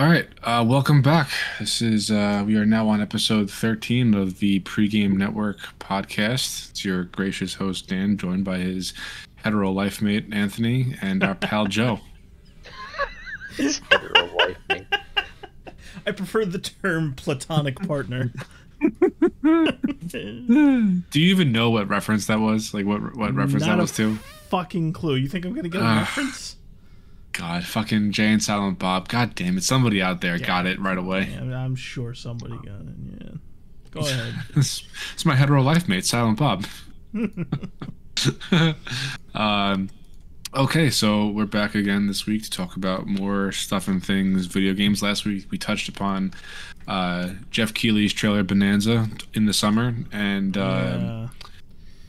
All right, welcome back. This is we are now on episode 13 of the Pregame Network podcast. It's your gracious host Dan, joined by his hetero life mate Anthony and our pal Joe. His hetero life mate. I prefer the term platonic partner. Do you even know what reference that was? Like what reference that was to? Fucking clue. You think I'm gonna get a reference? God, fucking Jay and Silent Bob. God damn it, somebody out there got it right away. Yeah, I'm sure somebody got it. Yeah, go ahead. It's my hetero life mate, Silent Bob. Okay, so we're back again this week to talk about more stuff and things, video games. Last week we touched upon Jeff Keighley's trailer Bonanza in the summer, and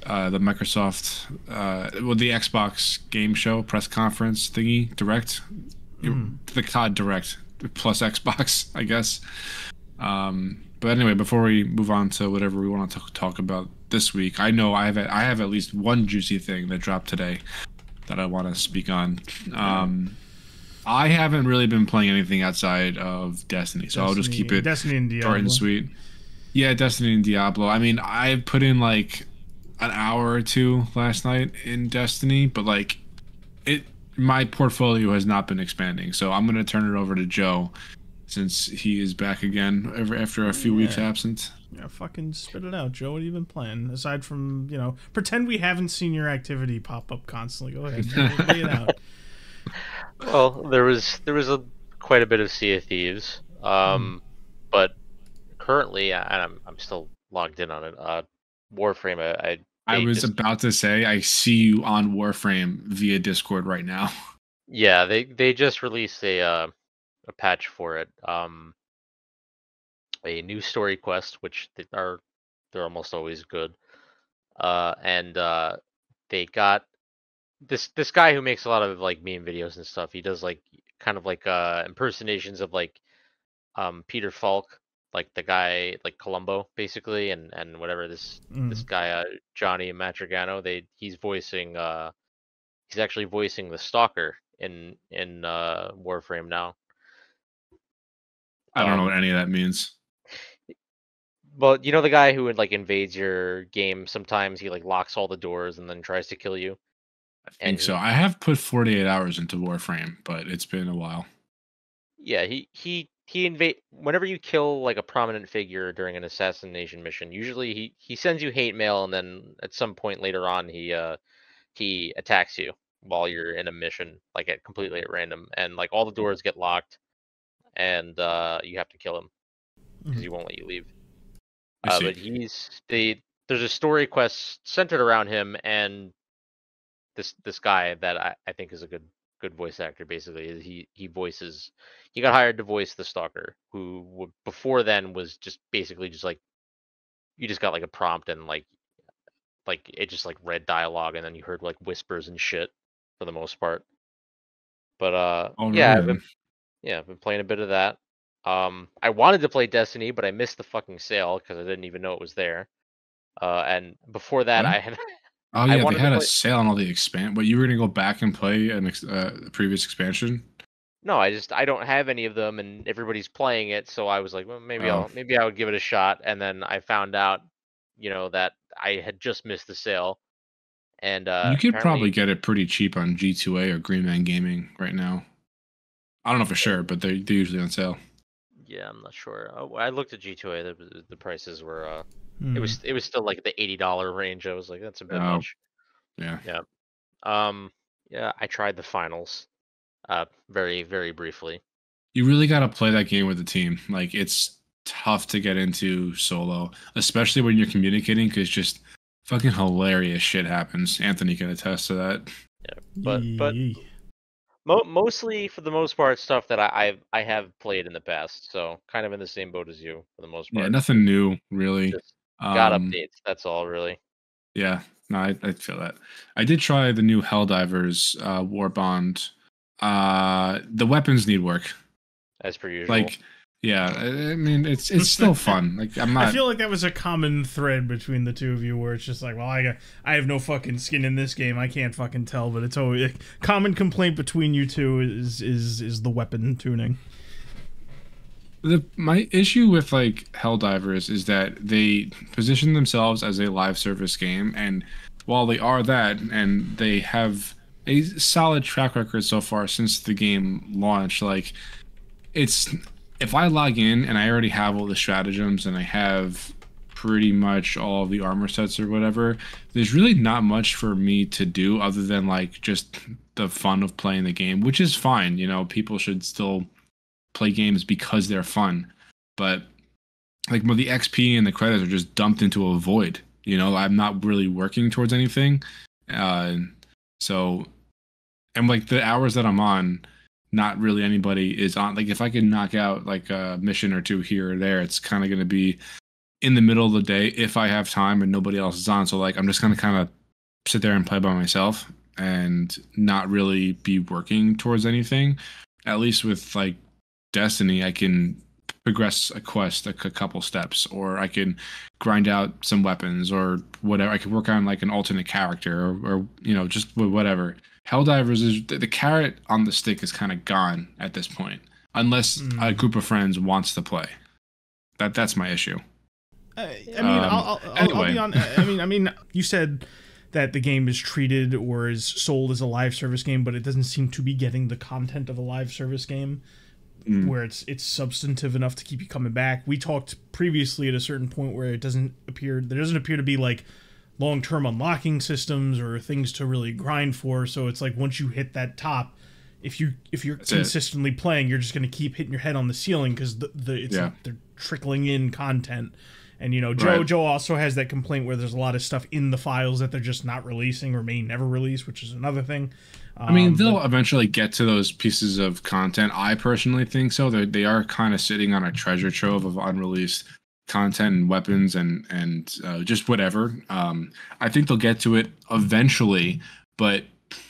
the Microsoft, the Xbox game show press conference thingy, Direct, the COD Direct plus Xbox, I guess. But anyway, before we move on to whatever we want to talk about this week, I know I have at least one juicy thing that dropped today that I want to speak on. I haven't really been playing anything outside of Destiny, so I'll just keep it Destiny and Diablo. short and sweet. Yeah, Destiny and Diablo. I mean, I put in like an hour or two last night in Destiny, but like my portfolio has not been expanding, so I'm gonna turn it over to Joe since he is back again after a few weeks absent. Yeah, fucking spit it out, Joe. What have you been playing aside from, pretend we haven't seen your activity pop up constantly. Go ahead, lay it out. Well, there was quite a bit of Sea of Thieves, but currently, and I'm still logged in on it. Warframe, I was about to say, I see you on Warframe via Discord right now. Yeah, they just released a patch for it. A new story quest, which they're almost always good. And they got this guy who makes a lot of like meme videos and stuff. He does like kind of like impersonations of like Peter Falk, like the guy like Columbo basically, and whatever this guy Johnny Matrigano, he's actually voicing the Stalker in Warframe now. I don't know what any of that means. Well, you know the guy who would like invades your game. Sometimes he like locks all the doors and then tries to kill you. I think so. I have put 48 hours into Warframe, but it's been a while. Yeah, he invade whenever you kill like a prominent figure during an assassination mission. Usually he sends you hate mail, and then at some point later on he attacks you while you're in a mission, like completely at random, and like all the doors get locked, and you have to kill him because he won't let you leave. But there's a story quest centered around him and this guy that I think is a good voice actor. Basically, he got hired to voice the Stalker, who before then was just basically just like you just got like a prompt and like it just like read dialogue, and then you heard like whispers and shit for the most part. But I've been playing a bit of that. I wanted to play Destiny, but I missed the fucking sale because I didn't even know it was there. And before that, I had. Oh yeah, they had a sale on all the but you were gonna go back and play a previous expansion? No, I don't have any of them, and everybody's playing it, so I was like, well, maybe I would give it a shot. And then I found out, that I had just missed the sale. And you could probably get it pretty cheap on G2A or Green Man Gaming right now. I don't know for sure, but they're usually on sale. Yeah, I'm not sure. I looked at G2A. The prices were it was still like the $80 range. I was like, that's a bit much. Yeah. Yeah. Yeah, I tried the finals very, very briefly. You really got to play that game with the team. Like, it's tough to get into solo, especially when you're communicating, because just fucking hilarious shit happens. Anthony can attest to that. Yeah, but mostly, for the most part, stuff that I have played in the past, so kind of in the same boat as you for the most part. Yeah, nothing new, really. Just got updates, that's all, really. Yeah, no, I feel that. I did try the new Helldivers War Bond. The weapons need work. As per usual. Like, yeah, I mean, it's still fun. Like, I feel like that was a common thread between the two of you, where it's just like, well, I have no fucking skin in this game. I can't fucking tell, but it's always a common complaint between you two is the weapon tuning. My issue with like Helldivers is that they position themselves as a live service game, and while they are that, and they have a solid track record so far since the game launched, like it's if I log in and I already have all the stratagems and I have pretty much all of the armor sets or whatever, there's really not much for me to do other than like just the fun of playing the game, which is fine. You know, people should still play games because they're fun, but like the XP and the credits are just dumped into a void. You know, I'm not really working towards anything. Uh, so, and like the hours that I'm on, not really anybody is on. Like if I can knock out like a mission or two here or there, it's kind of going to be in the middle of the day if I have time and nobody else is on. So like I'm just going to kind of sit there and play by myself and not really be working towards anything. At least with like Destiny, I can progress a quest a couple steps, or I can grind out some weapons or whatever. I can work on like an alternate character or you know, just whatever. Helldivers is the carrot on the stick is kind of gone at this point, unless a group of friends wants to play. That's my issue. I mean, I'll be on. I mean, you said that the game is treated or is sold as a live service game, but it doesn't seem to be getting the content of a live service game, where it's substantive enough to keep you coming back. We talked previously at a certain point where there doesn't appear to be like long-term unlocking systems or things to really grind for. So it's like once you hit that top, if you're consistently playing, you're just going to keep hitting your head on the ceiling because they're trickling in content. And, you know, Joe also has that complaint where there's a lot of stuff in the files that they're just not releasing or may never release, which is another thing. I mean, they'll eventually get to those pieces of content. I personally think so. They are kind of sitting on a treasure trove of unreleased content and weapons and just whatever. I think they'll get to it eventually, but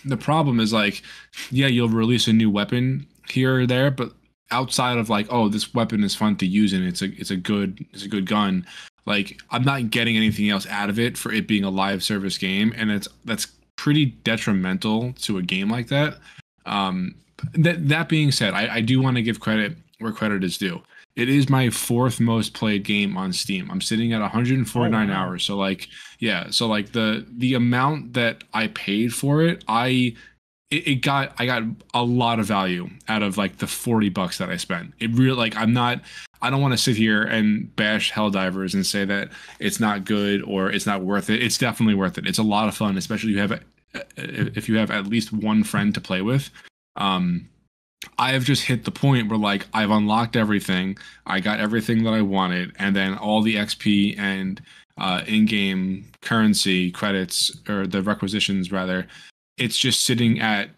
the problem is like, yeah, you'll release a new weapon here or there, but outside of like, oh, this weapon is fun to use and it's a good gun, like I'm not getting anything else out of it for it being a live service game, and that's pretty detrimental to a game like that. That being said, I do want to give credit where credit is due. It is my fourth most played game on Steam. I'm sitting at 149 hours. So like, yeah, so like the amount that I paid for it, I got a lot of value out of like the $40 that I spent. It really, like, I don't want to sit here and bash Helldivers and say that it's not good or it's not worth it. It's definitely worth it. It's a lot of fun, especially if you have at least one friend to play with. I have just hit the point where like I've unlocked everything. I got everything that I wanted, and then all the XP and in-game currency credits, or the requisitions rather, it's just sitting at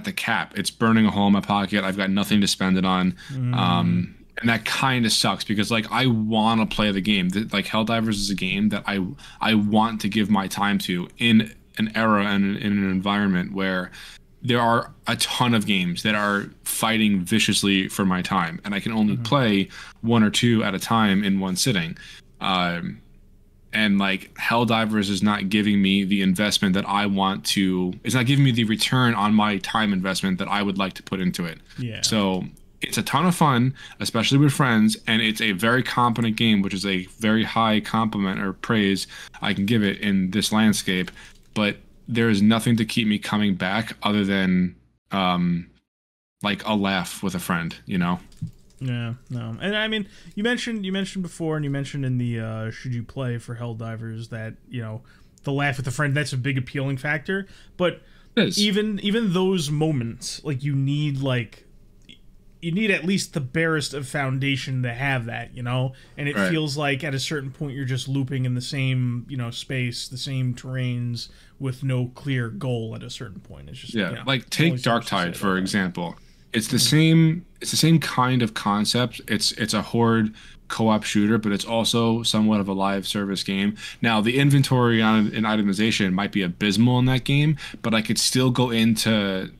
the cap. It's burning a hole in my pocket. I've got nothing to spend it on. And that kind of sucks because like I want to play the game. Like Helldivers is a game that I want to give my time to in an era and in an environment where there are a ton of games that are fighting viciously for my time, and I can only play one or two at a time in one sitting. And like Helldivers is not giving me the investment that I want to. It's not giving me the return on my time investment that I would like to put into it. Yeah. So it's a ton of fun, especially with friends, and it's a very competent game, which is a very high compliment or praise I can give it in this landscape. But there is nothing to keep me coming back other than like a laugh with a friend, you know? Yeah, no. And I mean, you mentioned before, and you mentioned in the should you play for Helldivers that, you know, the laugh with a friend, that's a big appealing factor. But even those moments, like you need at least the barest of foundation to have that, you know? And it feels like at a certain point you're just looping in the same, you know, space, the same terrains with no clear goal at a certain point. It's just, yeah, like take Darktide for example. It's the same kind of concept. It's a horde co-op shooter, but it's also somewhat of a live service game. Now, the inventory and itemization might be abysmal in that game, but I could still go into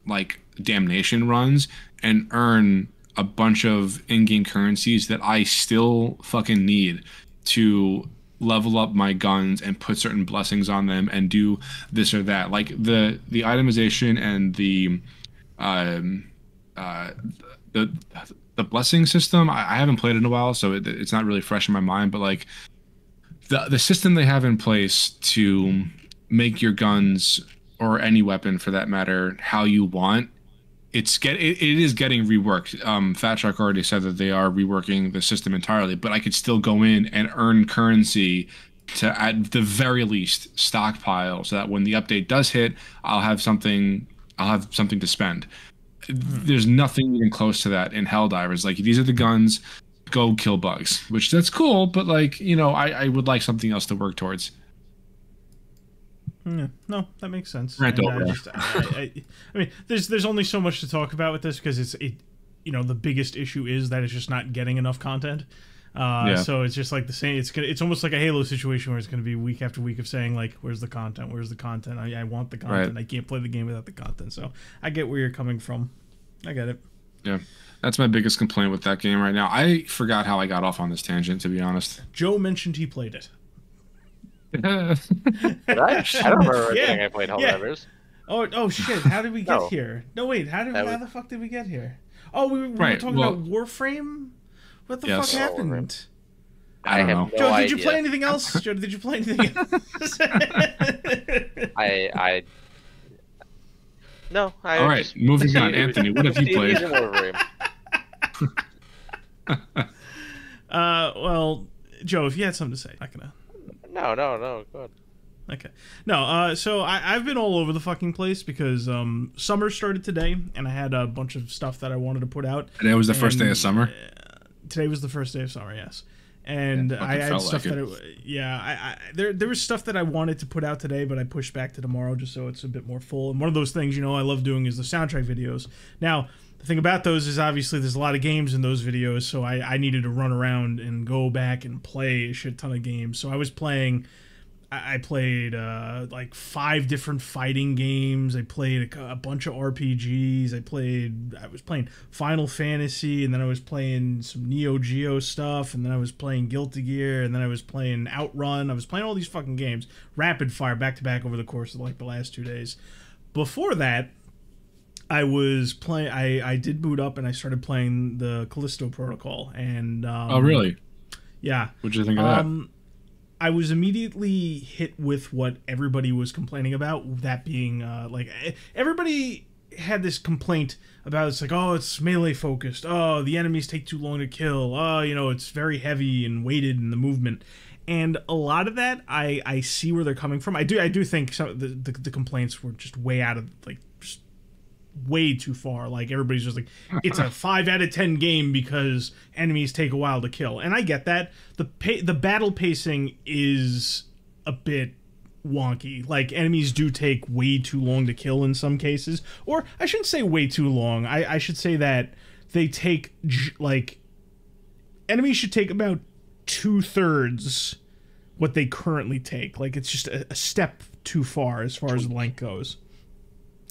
like damnation runs and earn a bunch of in-game currencies that I still fucking need to level up my guns and put certain blessings on them and do this or that. Like the itemization and the the blessing system, I haven't played it in a while, so it's not really fresh in my mind. But like the system they have in place to make your guns or any weapon for that matter how you want, it is getting reworked. Fat Shark already said that they are reworking the system entirely, but I could still go in and earn currency to, at the very least, stockpile, so that when the update does hit, I'll have something to spend. There's nothing even close to that in Helldivers. Like, these are the guns, go kill bugs, which that's cool, but like, you know, I would like something else to work towards. Yeah, no, that makes sense. Rant over. I mean, there's only so much to talk about with this, because you know, the biggest issue is that it's just not getting enough content. So it's just like the same. It's almost like a Halo situation where it's going to be week after week of saying like, "Where's the content? Where's the content? I want the content. Right. I can't play the game without the content." So I get where you're coming from. I get it. Yeah, that's my biggest complaint with that game right now. I forgot how I got off on this tangent, to be honest. Joe mentioned he played it. Did I? I don't remember saying I played Helldivers. Oh shit! How did we get here? No, wait. How the fuck did we get here? Oh, we were talking about Warframe. What the fuck happened? I don't know. No Joe, idea. did you play anything else? Joe, did you play anything else? No. All right, moving on. Anthony, what have you played? Well, Joe, if you had something to say, not gonna. No. Go ahead. Okay. No, so I've been all over the fucking place because summer started today, and I had a bunch of stuff that I wanted to put out. Today was the first day of summer? Today was the first day of summer, yes. And I had stuff there was stuff that I wanted to put out today, but I pushed back to tomorrow just so it's a bit more full. And one of those things, you know, I love doing is the soundtrack videos. Now, the thing about those is obviously there's a lot of games in those videos, so I needed to run around and go back and play a shit ton of games. So I played like 5 different fighting games. I played a bunch of RPGs. I was playing Final Fantasy, and then I was playing some Neo Geo stuff, and then I was playing Guilty Gear, and then I was playing Outrun. I was playing all these fucking games, rapid fire, back to back over the course of like the last 2 days. Before that, I was playing. I did boot up and I started playing the Callisto Protocol. And oh, really? Yeah. What'd you think of that? I was immediately hit with what everybody was complaining about. That being like everybody had this complaint about, it's like, oh, it's melee focused. Oh, the enemies take too long to kill. Oh, you know, it's very heavy and weighted in the movement. And a lot of that, I see where they're coming from. I do think some of the complaints were just way out of like. Way too far. Like, everybody's just like, it's a 5 out of 10 game because enemies take a while to kill. And I get that. The battle pacing is a bit wonky. Like, enemies do take way too long to kill in some cases. Or I shouldn't say way too long. I should say that they take, like, enemies should take about 2/3 what they currently take. Like, it's just a step too far as the length goes.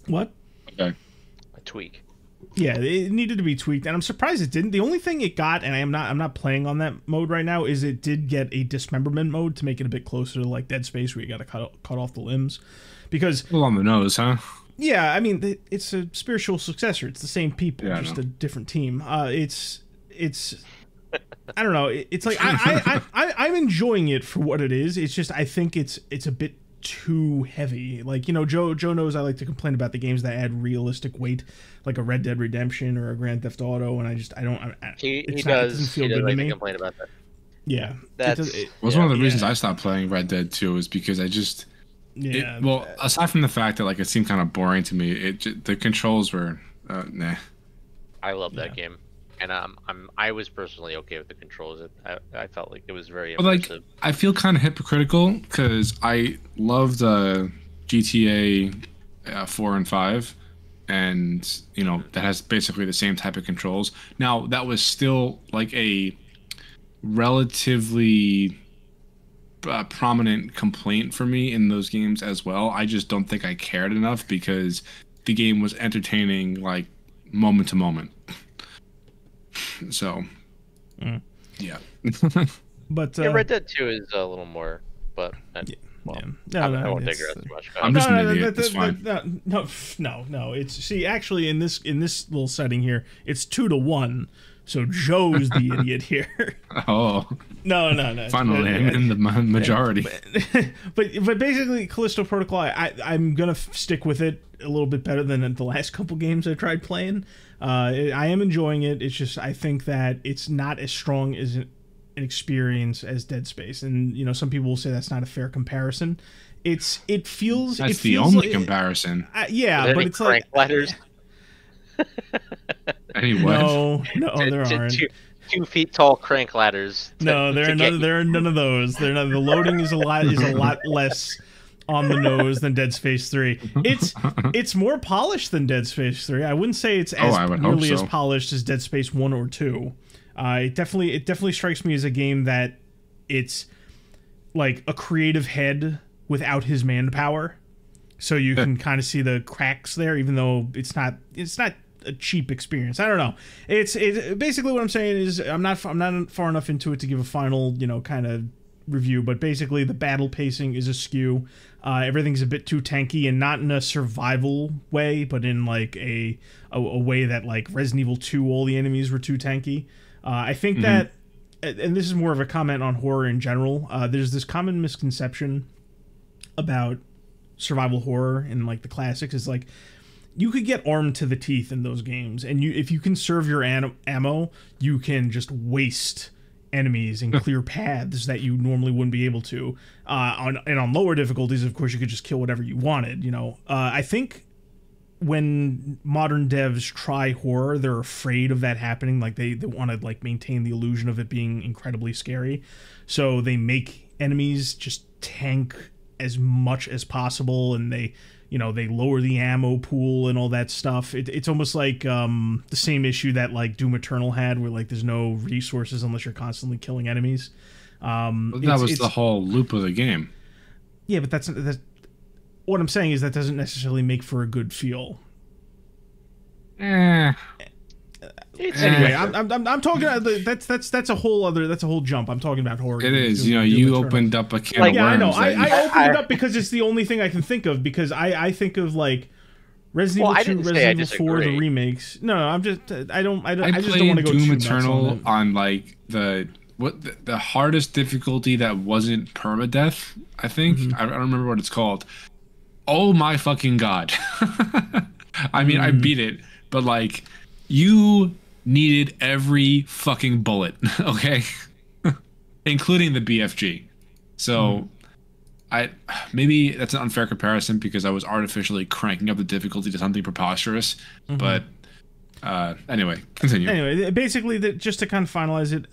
What? Okay. Tweak. Yeah, it needed to be tweaked, and I'm surprised it didn't. The only thing it got, and I'm not playing on that mode right now, is it did get a dismemberment mode to make it a bit closer to like Dead Space, where you got to cut off the limbs. Because a little on the nose, huh? Yeah, I mean, it's a spiritual successor. It's the same people, just a different team. It's I don't know. It's like I'm enjoying it for what it is. It's just I think it's a bit too heavy. Like, you know, Joe knows I like to complain about the games that add realistic weight, like a Red Dead Redemption or a Grand Theft Auto, and I don't. He doesn't like to complain about that. Yeah, that's one of the reasons I stopped playing Red Dead 2 is because I just well, aside from the fact that like it seemed kind of boring to me, the controls were nah. I love that game. And I was personally okay with the controls. I felt like it was very impressive. Like, I feel kind of hypocritical because I loved GTA 4 and 5, and you know that has basically the same type of controls. Now that was still like a relatively prominent complaint for me in those games as well. I just don't think I cared enough because the game was entertaining like moment to moment. So, yeah. But Red Dead 2 is a little more, but I won't digress too much. I'm just an idiot. It's fine. No. It's actually in this little setting here, it's 2-1. So Joe's the idiot here. Oh. No. Finally, I'm in the majority. But basically, Callisto Protocol, I'm going to stick with it a little bit better than the last couple games I tried playing. I am enjoying it. It's just, I think that it's not as strong as an experience as Dead Space. And, you know, some people will say that's not a fair comparison. It feels... That's the only comparison. Yeah, but it's like... ladders? Anyway. No, there aren't. 2 feet tall crank ladders. No, there are none of those. The loading is a lot less on the nose than Dead Space 3. It's more polished than Dead Space 3. I wouldn't say it's nearly as polished as Dead Space 1 or 2. It definitely strikes me as a game that it's like a creative head without his manpower. So you can kind of see the cracks there, even though it's not a cheap experience. I don't know. It's basically what I'm saying is I'm not far enough into it to give a final, you know, kind of review, but basically the battle pacing is askew. Everything's a bit too tanky, and not in a survival way, but in like a way that like Resident Evil 2, all the enemies were too tanky. I think that, and this is more of a comment on horror in general, there's this common misconception about survival horror in like the classics is like you could get armed to the teeth in those games, and if you conserve your ammo, you can just waste enemies and clear paths that you normally wouldn't be able to. On lower difficulties, of course, you could just kill whatever you wanted. You know, I think when modern devs try horror, they're afraid of that happening. Like they want to like maintain the illusion of it being incredibly scary, so they make enemies just tank as much as possible, and they lower the ammo pool and all that stuff. It's almost like the same issue that like Doom Eternal had, where like there's no resources unless you're constantly killing enemies. That was the whole loop of the game. Yeah, but that's what I'm saying is that doesn't necessarily make for a good feel. Anyway, I'm talking about that's a whole jump. I'm talking about horror. It is, Doom you Eternal. Opened up a can of worms. Yeah, I know. I opened it up because it's the only thing I can think of, because I think of like Resident Evil 2, Resident Evil 4, the remakes. No, I just don't want to go Doom too Eternal nuts on like the hardest difficulty that wasn't permadeath. I think I don't remember what it's called. Oh my fucking god! I mean, I beat it, but like you needed every fucking bullet, okay? Including the BFG. So maybe that's an unfair comparison because I was artificially cranking up the difficulty to something preposterous, but anyway, continue. Anyway, basically, just to kind of finalize it,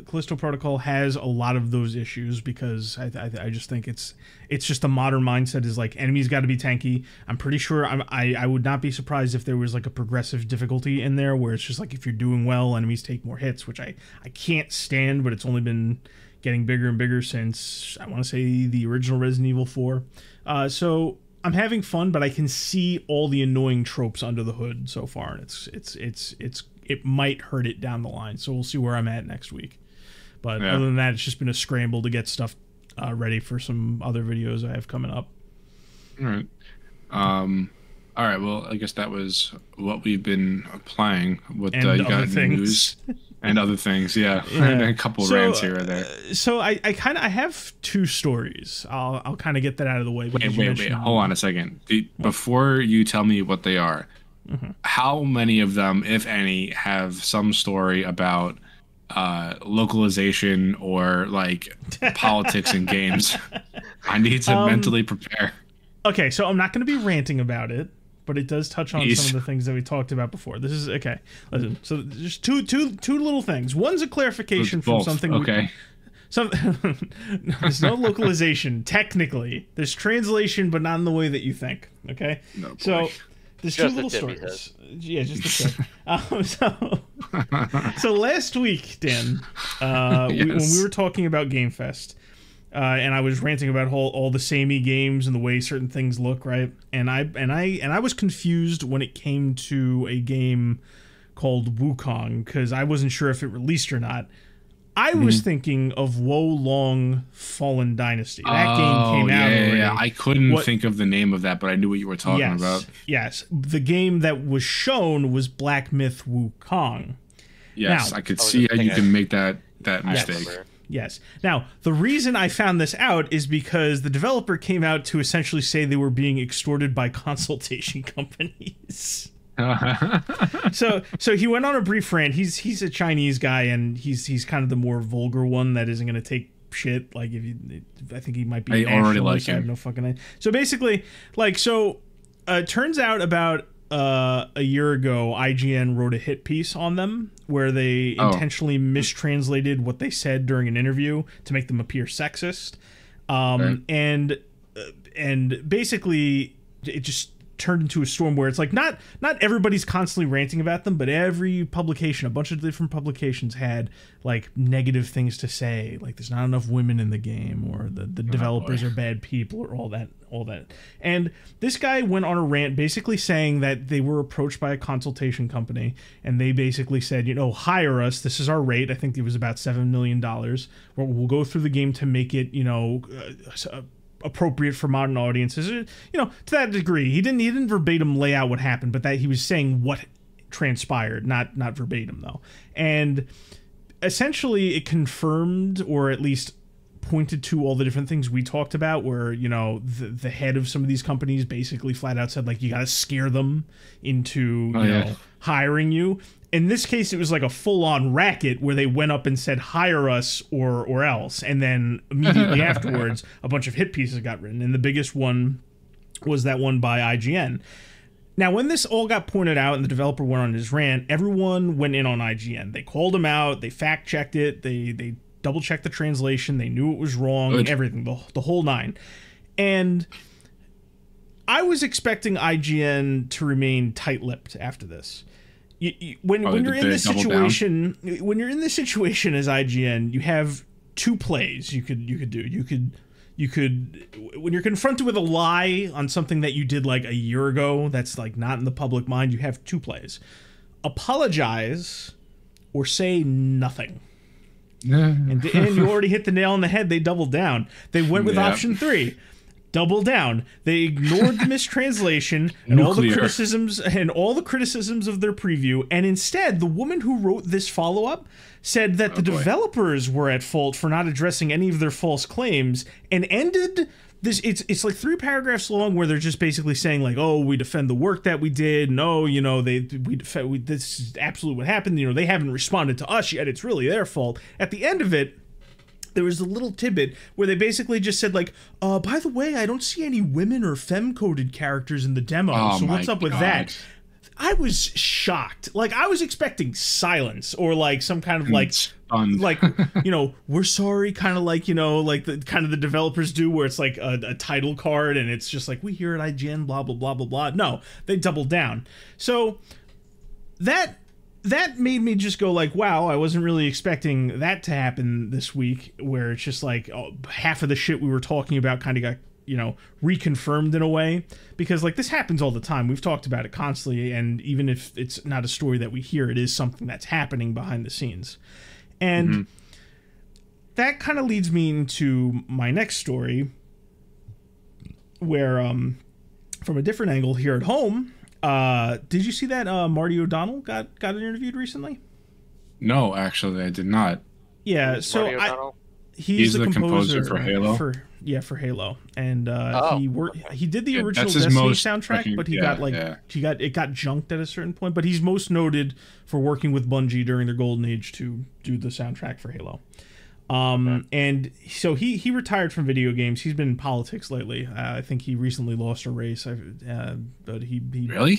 Callisto Protocol has a lot of those issues because I just think it's just the modern mindset is like enemies got to be tanky. I'm pretty sure I would not be surprised if there was like a progressive difficulty in there where it's just like if you're doing well, enemies take more hits, which I can't stand, but it's only been getting bigger and bigger since I want to say the original Resident Evil 4. So I'm having fun, but I can see all the annoying tropes under the hood so far, and it might hurt it down the line. So we'll see where I'm at next week. But other than that, it's just been a scramble to get stuff ready for some other videos I have coming up. All right. All right. Well, I guess that was what we've been applying. What you got in the news and other things. Yeah. And a couple rants here or there. So I have two stories. I'll kind of get that out of the way. Wait. Hold on a second. Before you tell me what they are, how many of them, if any, have some story about localization or like politics in games? I need to mentally prepare. Okay, so I'm not going to be ranting about it, but it does touch on some of the things that we talked about before. This is okay. Listen, so there's two little things. One's a clarification from something. Okay. There's no localization technically. There's translation, but not in the way that you think. Okay. No, boy. So there's two little stories. Yeah, just the tip. So last week, Dan, when we were talking about Game Fest. And I was ranting about all the samey games and the way certain things look, right? And I was confused when it came to a game called Wukong because I wasn't sure if it released or not. I was thinking of Wo Long Fallen Dynasty. That game came out already. Yeah. I couldn't think of the name of that, but I knew what you were talking about. Yes. The game that was shown was Black Myth Wukong. Yes, now, I could see how you can make that mistake. Yes. Now, the reason I found this out is because the developer came out to essentially say they were being extorted by consultation companies. So he went on a brief rant. He's a Chinese guy, and he's kind of the more vulgar one that isn't going to take shit. Like, I think he might be. I already like him. I have no fucking idea. So basically, turns out about a year ago, IGN wrote a hit piece on them where they intentionally mistranslated what they said during an interview to make them appear sexist. And basically it just turned into a storm where it's like not everybody's constantly ranting about them, but every publication, a bunch of different publications had like negative things to say, like there's not enough women in the game, or the developers are bad people, or all that. And this guy went on a rant basically saying that they were approached by a consultation company, and they basically said, hire us, this is our rate. I think it was about $7 million. We'll go through the game to make it appropriate for modern audiences, to that degree. He didn't verbatim lay out what happened, but that he was saying what transpired, not verbatim though. And essentially it confirmed, or at least pointed to, all the different things we talked about, where the head of some of these companies basically flat out said, like, you got to scare them into hiring you. In this case, it was like a full-on racket where they went up and said, hire us or else. And then immediately afterwards, a bunch of hit pieces got written. And the biggest one was that one by IGN. Now, when this all got pointed out and the developer went on his rant, everyone went in on IGN. They called him out. They fact-checked it. They double-checked the translation. They knew it was wrong, everything, the whole nine. And I was expecting IGN to remain tight-lipped after this. When you're in this situation as IGN, you have two plays you could do. You could when you're confronted with a lie on something that you did like a year ago that's like not in the public mind, you have two plays: apologize or say nothing. And you already hit the nail on the head. They doubled down. They went with option 3. Double down. They ignored the mistranslation and all the criticisms of their preview, and instead the woman who wrote this follow-up said that the developers were at fault for not addressing any of their false claims, and ended this. It's like 3 paragraphs long where they're just basically saying like, oh, we defend the work that we did. No, this is absolutely what happened. They haven't responded to us yet. It's really their fault. At the end of it, there was a little tidbit where they basically just said like, by the way, I don't see any women or femme-coded characters in the demo, so what's up with that? I was shocked. Like, I was expecting silence, or like some kind of like we're sorry, kind of like, like the kind of the developers do, where it's like a title card and it's just like, we here at IGN, blah, blah, blah, blah, blah. No, they doubled down. So that made me just go like, wow, I wasn't really expecting that to happen this week, where it's just like half of the shit we were talking about kind of got, reconfirmed in a way, because like this happens all the time. We've talked about it constantly, and even if it's not a story that we hear, it is something that's happening behind the scenes. And that kind of leads me into my next story, where from a different angle here at home, did you see that Marty O'Donnell got interviewed recently? No, actually, I did not. Yeah, so he's the composer for Halo. For Halo, and he did the original Destiny soundtrack, but it got junked at a certain point. But he's most noted for working with Bungie during their golden age to do the soundtrack for Halo. And so he retired from video games. He's been in politics lately. I think he recently lost a race. But he really?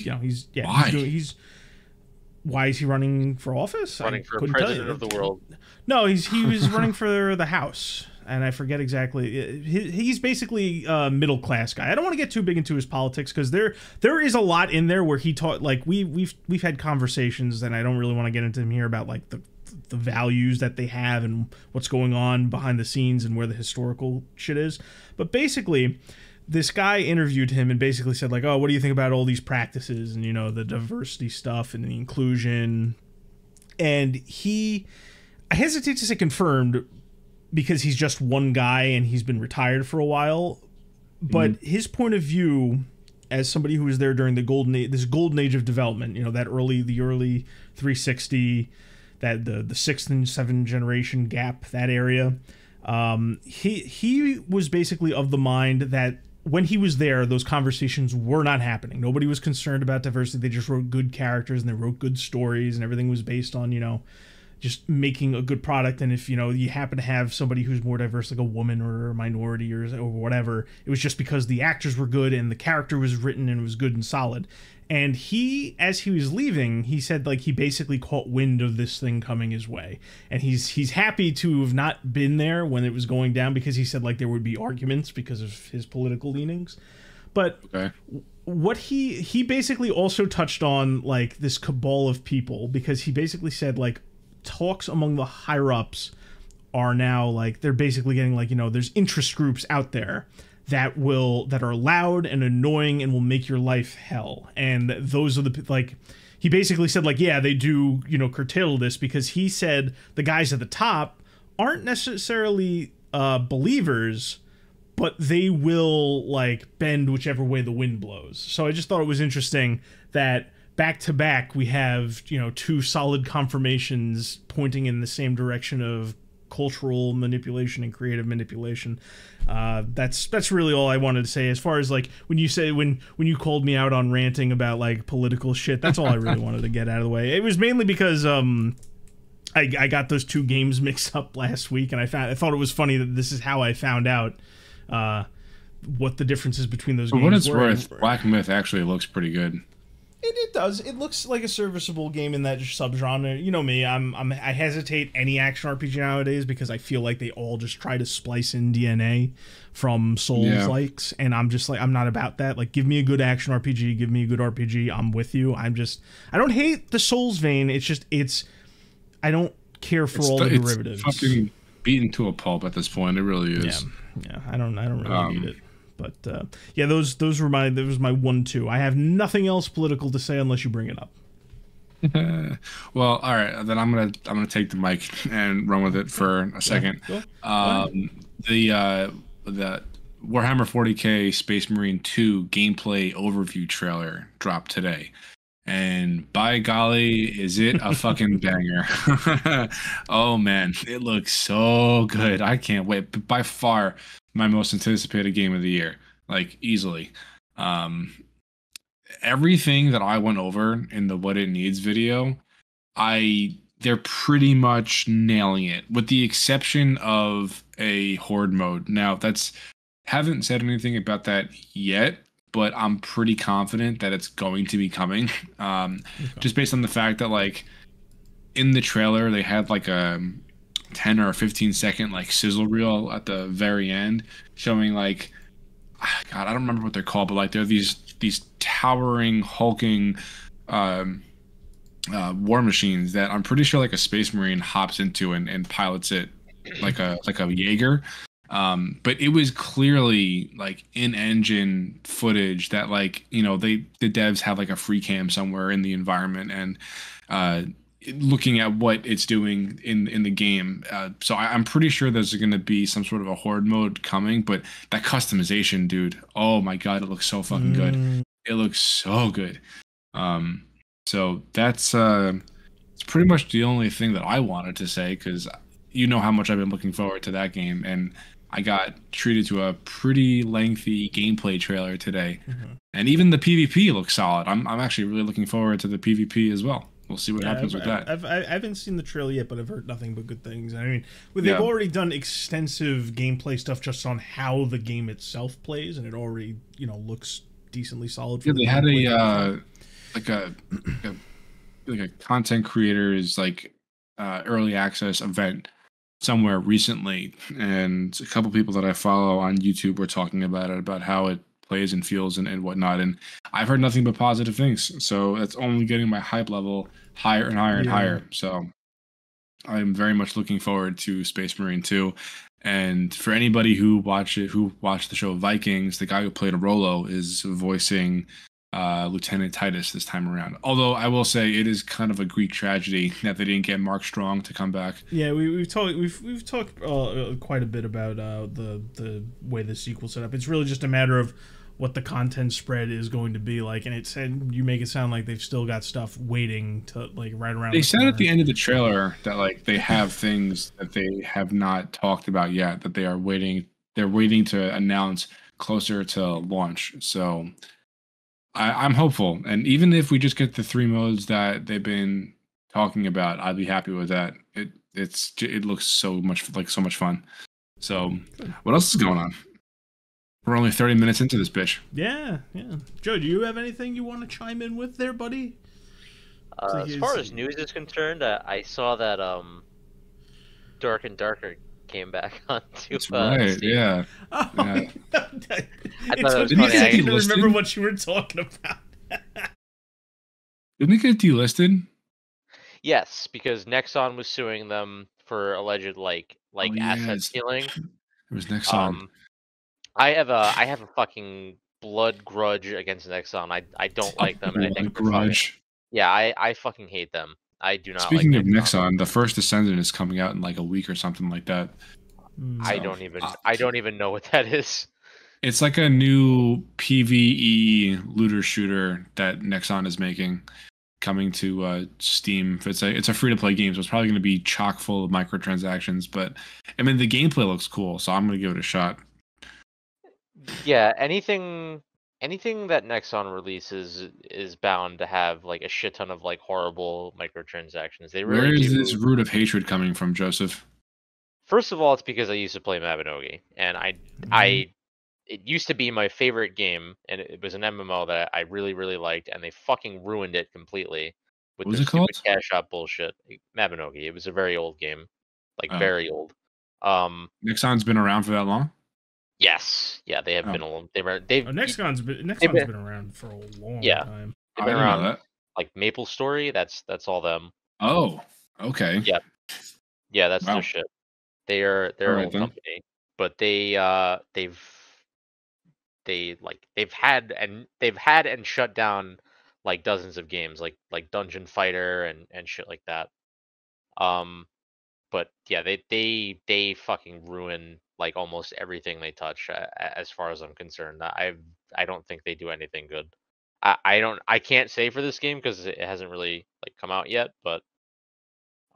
Why is he running for office? Running for president of the world. No, he was running for the House, and I forget exactly. He's basically a middle class guy. I don't want to get too big into his politics, because there is a lot in there where he taught, like we've had conversations, and I don't really want to get into them here about like the values that they have and what's going on behind the scenes and where the historical shit is. But basically, this guy interviewed him and basically said like, oh, what do you think about all these practices and, the diversity stuff and the inclusion? And I hesitate to say confirmed, because he's just one guy and he's been retired for a while. But his point of view, as somebody who was there during this golden age of development, the early 360, that the 6th and 7th generation gap, that area. He was basically of the mind that when he was there, those conversations were not happening. Nobody was concerned about diversity. They just wrote good characters and they wrote good stories, and everything was based on, just making a good product. And if, you happen to have somebody who's more diverse, like a woman or a minority or whatever, it was just because the actors were good and the character was written and was good and solid. And as he was leaving, he said, like, he basically caught wind of this thing coming his way. And he's happy to have not been there when it was going down, because he said, like, there would be arguments because of his political leanings. But what he basically also touched on, like, this cabal of people, because he basically said, like, talks among the higher ups are now, like, they're basically getting, like, there's interest groups out there that are loud and annoying and will make your life hell. And those are he basically said, like, yeah, they do, curtail this, because he said the guys at the top aren't necessarily believers, but they will, like, bend whichever way the wind blows. So I just thought it was interesting that back to back we have, two solid confirmations pointing in the same direction of cultural manipulation and creative manipulation. That's really all I wanted to say. As far as, like, when you called me out on ranting about, like, political shit, that's all I really wanted to get out of the way. It was mainly because I got those two games mixed up last week, and I thought it was funny that this is how I found out what the differences between those games were. For what it's worth, Black Myth actually looks pretty good. It does. It looks like a serviceable game in that subgenre. You know me, I hesitate any action RPG nowadays because I feel like they all just try to splice in DNA from Souls likes, and I'm just like, I'm not about that. Like, give me a good action RPG, give me a good RPG, I'm with you. I don't hate the Souls vein. It's just I don't care for all the derivatives. It's fucking beaten to a pulp at this point. It really is. Yeah. I don't really need it. But those were my 1-2. I have nothing else political to say unless you bring it up. Well, all right, then I'm gonna take the mic and run with it for a second. The Warhammer 40K Space Marine 2 gameplay overview trailer dropped today, and by golly, is it a fucking banger! Oh man, it looks so good. I can't wait. By far my most anticipated game of the year, like, easily. Everything that I went over in the What It Needs video, they're pretty much nailing it, with the exception of a horde mode. Now, haven't said anything about that yet, but I'm pretty confident that it's going to be coming. Just based on the fact that, like, in the trailer they had like a 10 or 15 second, like, sizzle reel at the very end showing, like, God, I don't remember what they're called, but, like, they're these towering, hulking war machines that I'm pretty sure, like, a Space Marine hops into and pilots it like a Jaeger. But it was clearly, like, in-engine footage that, like, the devs have, like, a free cam somewhere in the environment, and looking at what it's doing in the game. So I'm pretty sure there's going to be some sort of a horde mode coming, but that customization, dude, oh my God, it looks so fucking good. It looks so good. So that's it's pretty much the only thing that I wanted to say, because you know how much I've been looking forward to that game, and I got treated to a pretty lengthy gameplay trailer today. And even the PvP looks solid. I'm actually really looking forward to the PvP as well. We'll see what happens with that. I haven't seen the trailer yet, but I've heard nothing but good things. I mean, they've already done extensive gameplay stuff just on how the game itself plays, and it already, looks decently solid. They had a content creators, like, early access event somewhere recently, and a couple people that I follow on YouTube were talking about it, about how it plays and feels and whatnot, and I've heard nothing but positive things, so that's only getting my hype level higher and higher and higher. So I'm very much looking forward to Space Marine 2. And for anybody who watched the show Vikings, the guy who played Rollo is voicing Lieutenant Titus this time around. Although I will say it is kind of a Greek tragedy that they didn't get Mark Strong to come back. Yeah, we've talked quite a bit about the way the sequel's set up. It's really just a matter of what the content spread is going to be like, and it said you make it sound like they've still got stuff waiting to like right around. They said at the end of the trailer that like they have things that they have not talked about yet that they are waiting. They're waiting to announce closer to launch. So I'm hopeful, and even if we just get the 3 modes that they've been talking about, I'd be happy with that. It looks so much fun. So what else is going on? We're only 30 minutes into this bitch. Yeah. Joe, do you have anything you want to chime in with there, buddy? As far as news is concerned, I saw that Dark and Darker came back onto right, Steam. yeah. Oh, yeah. I thought it was funny. I didn't remember what you were talking about. Didn't it get delisted? Yes, because Nexon was suing them for alleged asset stealing. It was Nexon. I have a fucking blood grudge against Nexon. I don't like them, and I think grudge. Yeah, I fucking hate them. I do not. Speaking like of Nexon, the first Descendant is coming out in like a week or something like that. I don't even know what that is. It's like a new PvE looter shooter that Nexon is making, coming to Steam. It's a free to play game, so it's probably going to be chock full of microtransactions. But I mean, the gameplay looks cool, so I'm going to give it a shot. Yeah, anything that Nexon releases is bound to have like a shit ton of like horrible microtransactions. They really Where is this root of hatred coming from, Joseph? First of all, it's because I used to play Mabinogi, and it used to be my favorite game, and it was an MMO that I really, really liked, and they fucking ruined it completely with their stupid cash shop bullshit. Mabinogi. It was a very old game, very old. Nexon's been around for that long? Yes, yeah, they have been a long. Nexon's been around for a long time. They've been around that. Like Maple Story. That's all them. Oh, okay. Yeah, that's their shit. They're an old company, but they've had and shut down like dozens of games, like Dungeon Fighter and shit like that. But yeah, they fucking ruin like almost everything they touch, as far as I'm concerned. I don't think they do anything good. I can't say for this game because it hasn't really like come out yet, but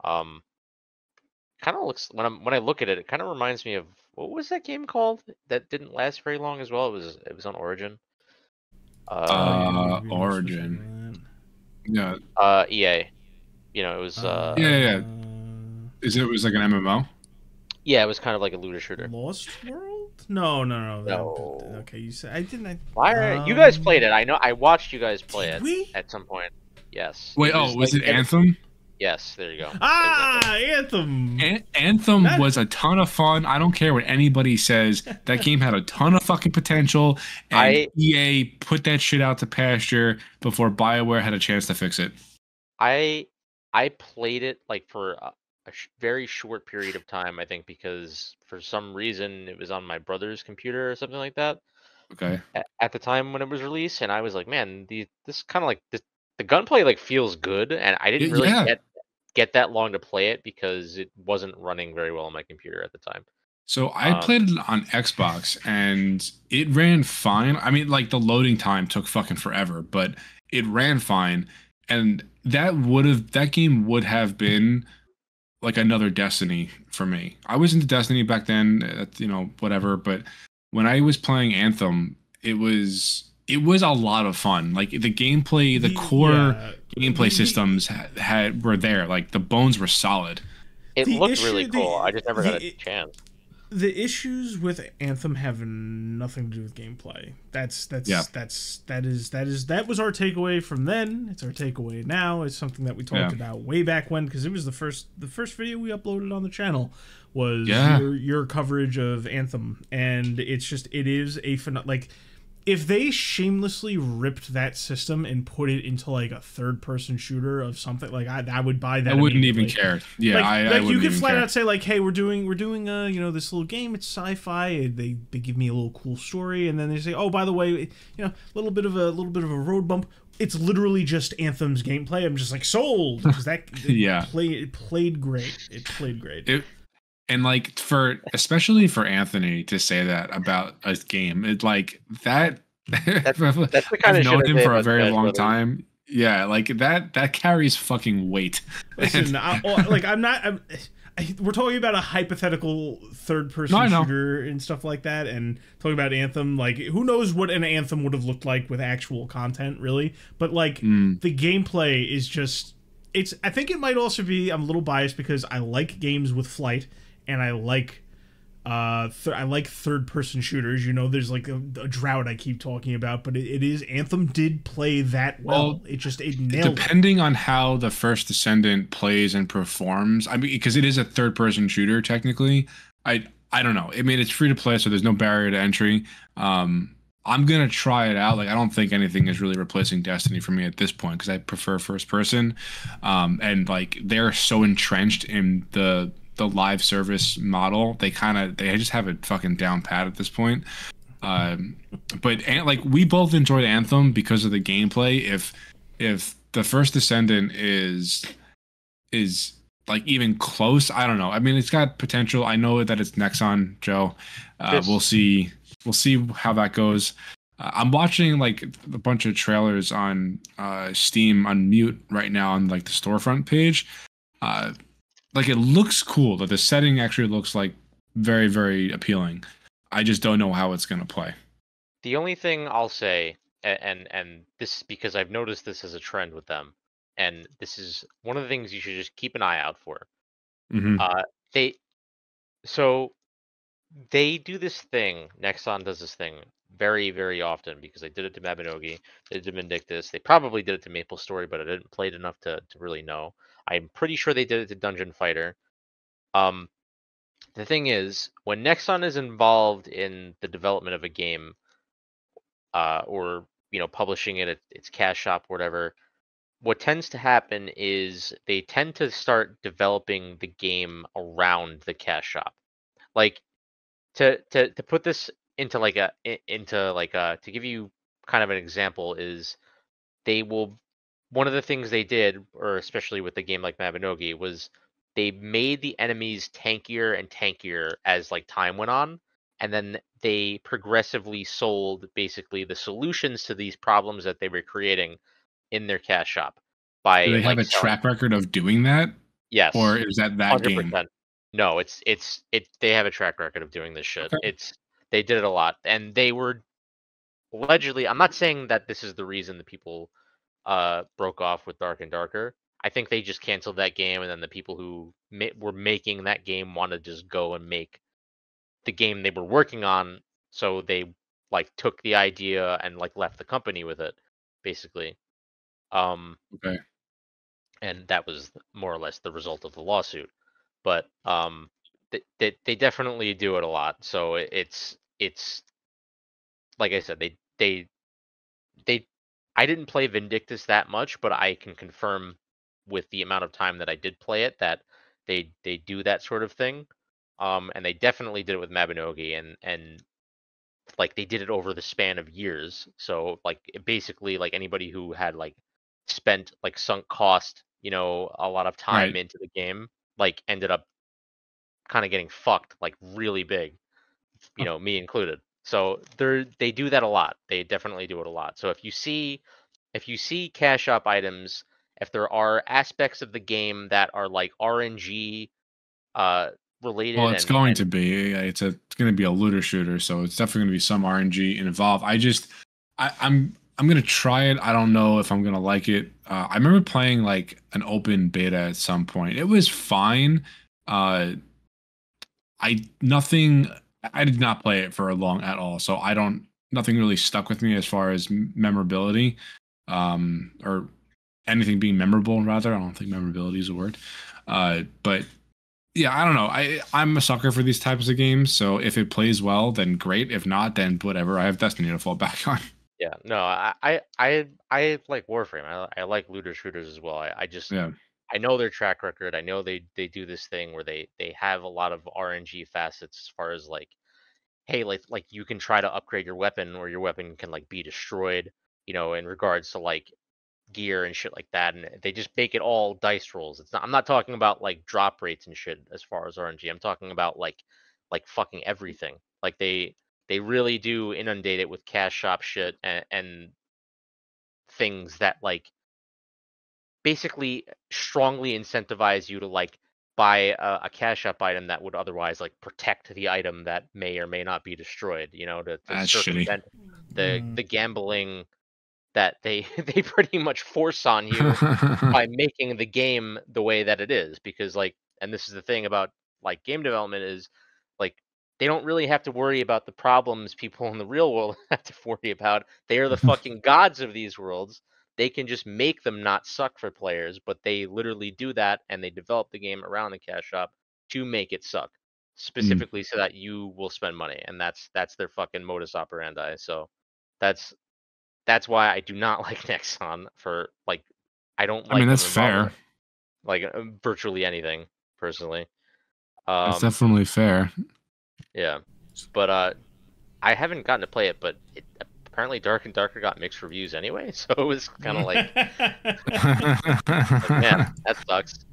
kind of looks when I look at it, it kind of reminds me of what was that game called that didn't last very long as well. It was on Origin. Origin. Yeah. EA. You know, it was. Yeah. It was like an MMO? Yeah, it was kind of like a looter shooter. Lost World? No. Okay, you said I didn't. You guys played it? I know. I watched you guys play it at some point. Yes. Wait. Was it Anthem? Yes. There you go. Anthem. Anthem was a ton of fun. I don't care what anybody says. That game had a ton of fucking potential, and EA put that shit out to pasture before BioWare had a chance to fix it. I played it like for a very short period of time, I think, because for some reason it was on my brother's computer or something like that. Okay. At the time when it was released, and I was like, man, this kind of like the gunplay like feels good, and I didn't really get that long to play it because it wasn't running very well on my computer at the time. So I played it on Xbox and it ran fine. I mean, like the loading time took fucking forever, but it ran fine, and that game would have been like another Destiny for me. I was into Destiny back then, whatever. But when I was playing Anthem, it was a lot of fun. Like the gameplay, the core gameplay systems were there. Like the bones were solid. It looked really cool. I just never got a chance. The issues with Anthem have nothing to do with gameplay. That was our takeaway from then. It's our takeaway now. It's something that we talked about way back when, because it was the first video we uploaded on the channel was your coverage of Anthem, and it is a like. If they shamelessly ripped that system and put it into like a third-person shooter of something, like I would buy that. I wouldn't even care. Yeah, I you could flat out say like, "Hey, we're doing this little game. It's sci-fi. They give me a little cool story, and then they say, oh, by the way, a little bit of a road bump. It's literally just Anthem's gameplay." I'm just like sold, because that it played great. It played great. And like especially for Anthony to say that about a game, it like that That's the kind I've of shit known I him say for a about very Smash long Brothers. time. Yeah, like that carries fucking weight. Listen, we're talking about a hypothetical No, I third-person know. shooter and stuff like that, and talking about Anthem. Like, who knows what an Anthem would have looked like with actual content, really? But like, the gameplay is just. I think it might also be. I'm a little biased because I like games with flight, and I like. I like third-person shooters. You know, there's like a drought I keep talking about, but it is Anthem did play that well. It nailed depending on how the First Descendant plays and performs. I mean, because it is a third-person shooter technically. I don't know. I mean, it's free to play, so there's no barrier to entry. I'm gonna try it out. Like, I don't think anything is really replacing Destiny for me at this point because I prefer first person, and like they're so entrenched in the live service model. They just have it fucking down pat at this point. But like we both enjoyed Anthem because of the gameplay. If the First Descendant is like even close, I don't know. I mean, it's got potential. I know that it's Nexon, Joe. We'll see. We'll see how that goes. I'm watching like a bunch of trailers on Steam on mute right now on like the storefront page. Like it looks cool. That the setting actually looks like very, very appealing. I just don't know how it's gonna play. The only thing I'll say, and this is because I've noticed this as a trend with them, and this is one of the things you should just keep an eye out for. Mm-hmm. They do this thing. Nexon does this thing very, very often because they did it to Mabinogi, they did it to Vindictus, they probably did it to Maple Story, but I didn't play it enough to really know. I'm pretty sure they did it to Dungeon Fighter. The thing is, when Nexon is involved in the development of a game, or publishing it at its cash shop, or whatever, what tends to happen is they tend to start developing the game around the cash shop. Like to put this into to give you kind of an example is they will one of the things they did, or especially with the game like Mabinogi, was they made the enemies tankier and tankier as like time went on, and then they progressively sold basically the solutions to these problems that they were creating in their cash shop Do by they have a selling. track record of doing that? Yes, Or is that 100%. game? No, it's they have a track record of doing this shit. Okay. They did it a lot, and they were allegedly. I'm not saying that this is the reason the people broke off with Dark and Darker. I think they just canceled that game, and then the people who were making that game wanted to just go and make the game they were working on. So they like took the idea and like left the company with it, basically. Okay. And that was more or less the result of the lawsuit. But they definitely do it a lot. So it's like I said, they I didn't play Vindictus that much, but I can confirm with the amount of time that I did play it that they do that sort of thing. And they definitely did it with Mabinogi, and like they did it over the span of years. So like basically like anybody who had like spent like sunk cost, a lot of time Right. into the game, like ended up kind of getting fucked like really big, me included. So they do that a lot. They definitely do it a lot. So if you see cash shop items, if there are aspects of the game that are like RNG related, Well, it's going to be. It's going to be a looter shooter, so it's definitely going to be some RNG involved. I'm going to try it. I don't know if I'm going to like it. I remember playing like an open beta at some point. It was fine. I did not play it for long at all, so nothing really stuck with me as far as memorability, or anything being memorable. Rather, I don't think memorability is a word. But yeah, I don't know. I'm a sucker for these types of games, so if it plays well, then great. If not, then whatever. I have Destiny to fall back on. yeah, no, I like Warframe. I like looter shooters as well. I just Yeah. I know their track record. I know they do this thing where they have a lot of RNG facets as far as like, hey, like you can try to upgrade your weapon, or your weapon can like be destroyed, in regards to like gear and shit like that, and they just make it all dice rolls. I'm not talking about like drop rates and shit as far as RNG. I'm talking about like fucking everything. Like they They really do inundate it with cash shop shit and things that like basically strongly incentivize you to like buy a cash up item that would otherwise like protect the item that may or may not be destroyed, you know, to That's shitty. circumvent the gambling that they they pretty much force on you by making the game the way that it is. Because like, and this is the thing about like game development is like they don't really have to worry about the problems people in the real world have to worry about. They are the fucking gods of these worlds. They can just make them not suck for players, but they literally do that, and they develop the game around the cash shop to make it suck specifically so that you will spend money, and that's their fucking modus operandi. So that's why I do not like Nexon for like I don't I mean, like them that's involved fair. like virtually anything personally. That's definitely fair. Yeah, but I haven't gotten to play it, but it, apparently Dark and Darker got mixed reviews anyway, so it was kind of like, man, that sucks.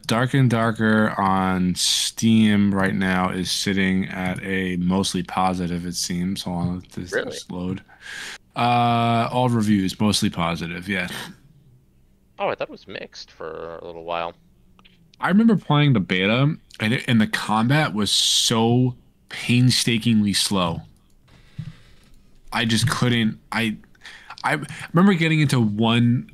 Dark and Darker on Steam right now is sitting at a mostly positive, it seems. Hold on, this Really? load. All reviews mostly positive, yeah. Oh, I thought it was mixed for a little while. I remember playing the beta, and the combat was so painstakingly slow. I just couldn't. I remember getting into one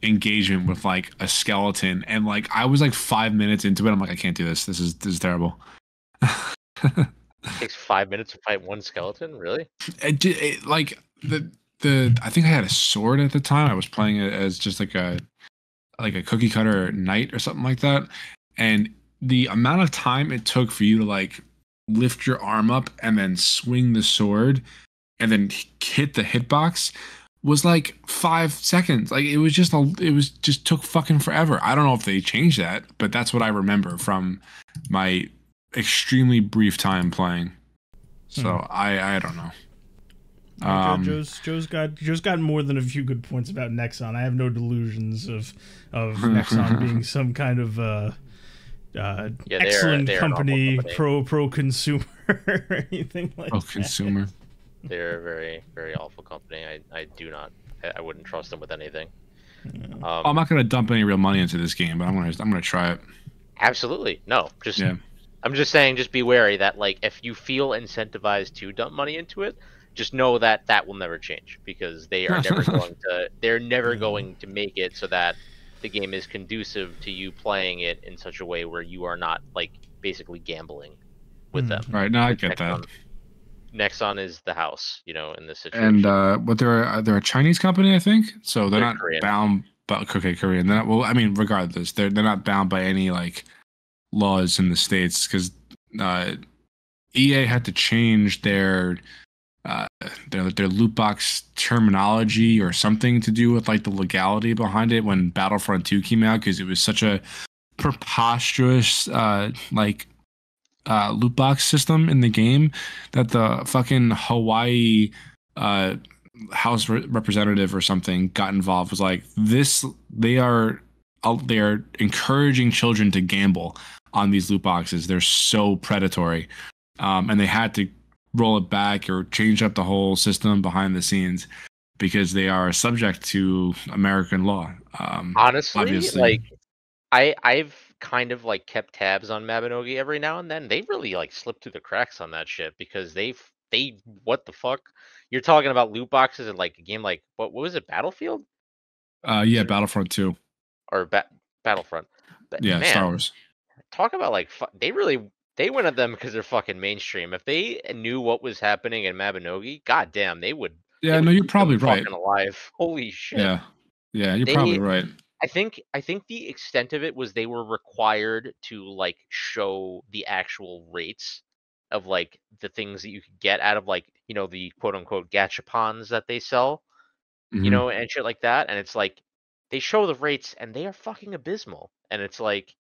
engagement with like a skeleton, and like I was like 5 minutes into it. I'm like, I can't do this. This is terrible. It takes 5 minutes to fight one skeleton, really? Like the I think I had a sword at the time. I was playing it as just like a cookie cutter knight or something like that, and the amount of time it took for you to like lift your arm up and then swing the sword and then hit the hitbox was like 5 seconds. Like it was just took fucking forever. I don't know if they changed that, but that's what I remember from my extremely brief time playing. So I don't know. Joe's got more than a few good points about Nexon. I have no delusions of Nexon being some kind of excellent company, pro consumer, or anything like that. Consumer. They're a very, very awful company. I wouldn't trust them with anything. I'm not gonna dump any real money into this game, but I'm gonna try it. Absolutely, no. I'm just saying, just be wary that like if you feel incentivized to dump money into it, just know that that will never change, because they are never going to. They're never going to make it so that the game is conducive to you playing it in such a way where you are not like basically gambling with them. Right. No, I get that. Nexon is the house, you know, in this situation. And but they're a Chinese company, I think, so they're not Korean. bound. But okay, Korean. They're not, well, I mean, regardless, they're not bound by any like laws in the States, because EA had to change their loot box terminology or something to do with like the legality behind it when Battlefront 2 came out, because it was such a preposterous loot box system in the game that the fucking Hawaii House representative or something got involved. Was like, they are encouraging children to gamble on these loot boxes. They're so predatory, and they had to roll it back or change up the whole system behind the scenes because they are subject to American law. Honestly, obviously. like I've kind of like kept tabs on Mabinogi every now and then. They really like slipped through the cracks on that shit, because they what the fuck? You're talking about loot boxes in like a game like what was it, Battlefield? Yeah, Battlefront 2. Or Battlefront. But, yeah, man, Star Wars. Talk about like they went at them because they're fucking mainstream. If they knew what was happening in Mabinogi, goddamn, they would. Yeah, no, you're probably right. Fucking alive. Holy shit. Yeah, you're probably right. I think the extent of it was they were required to like show the actual rates of like the things that you could get out of like, you know, the quote unquote gachapons that they sell, you know, and shit like that. And it's like they show the rates and they are fucking abysmal. And it's like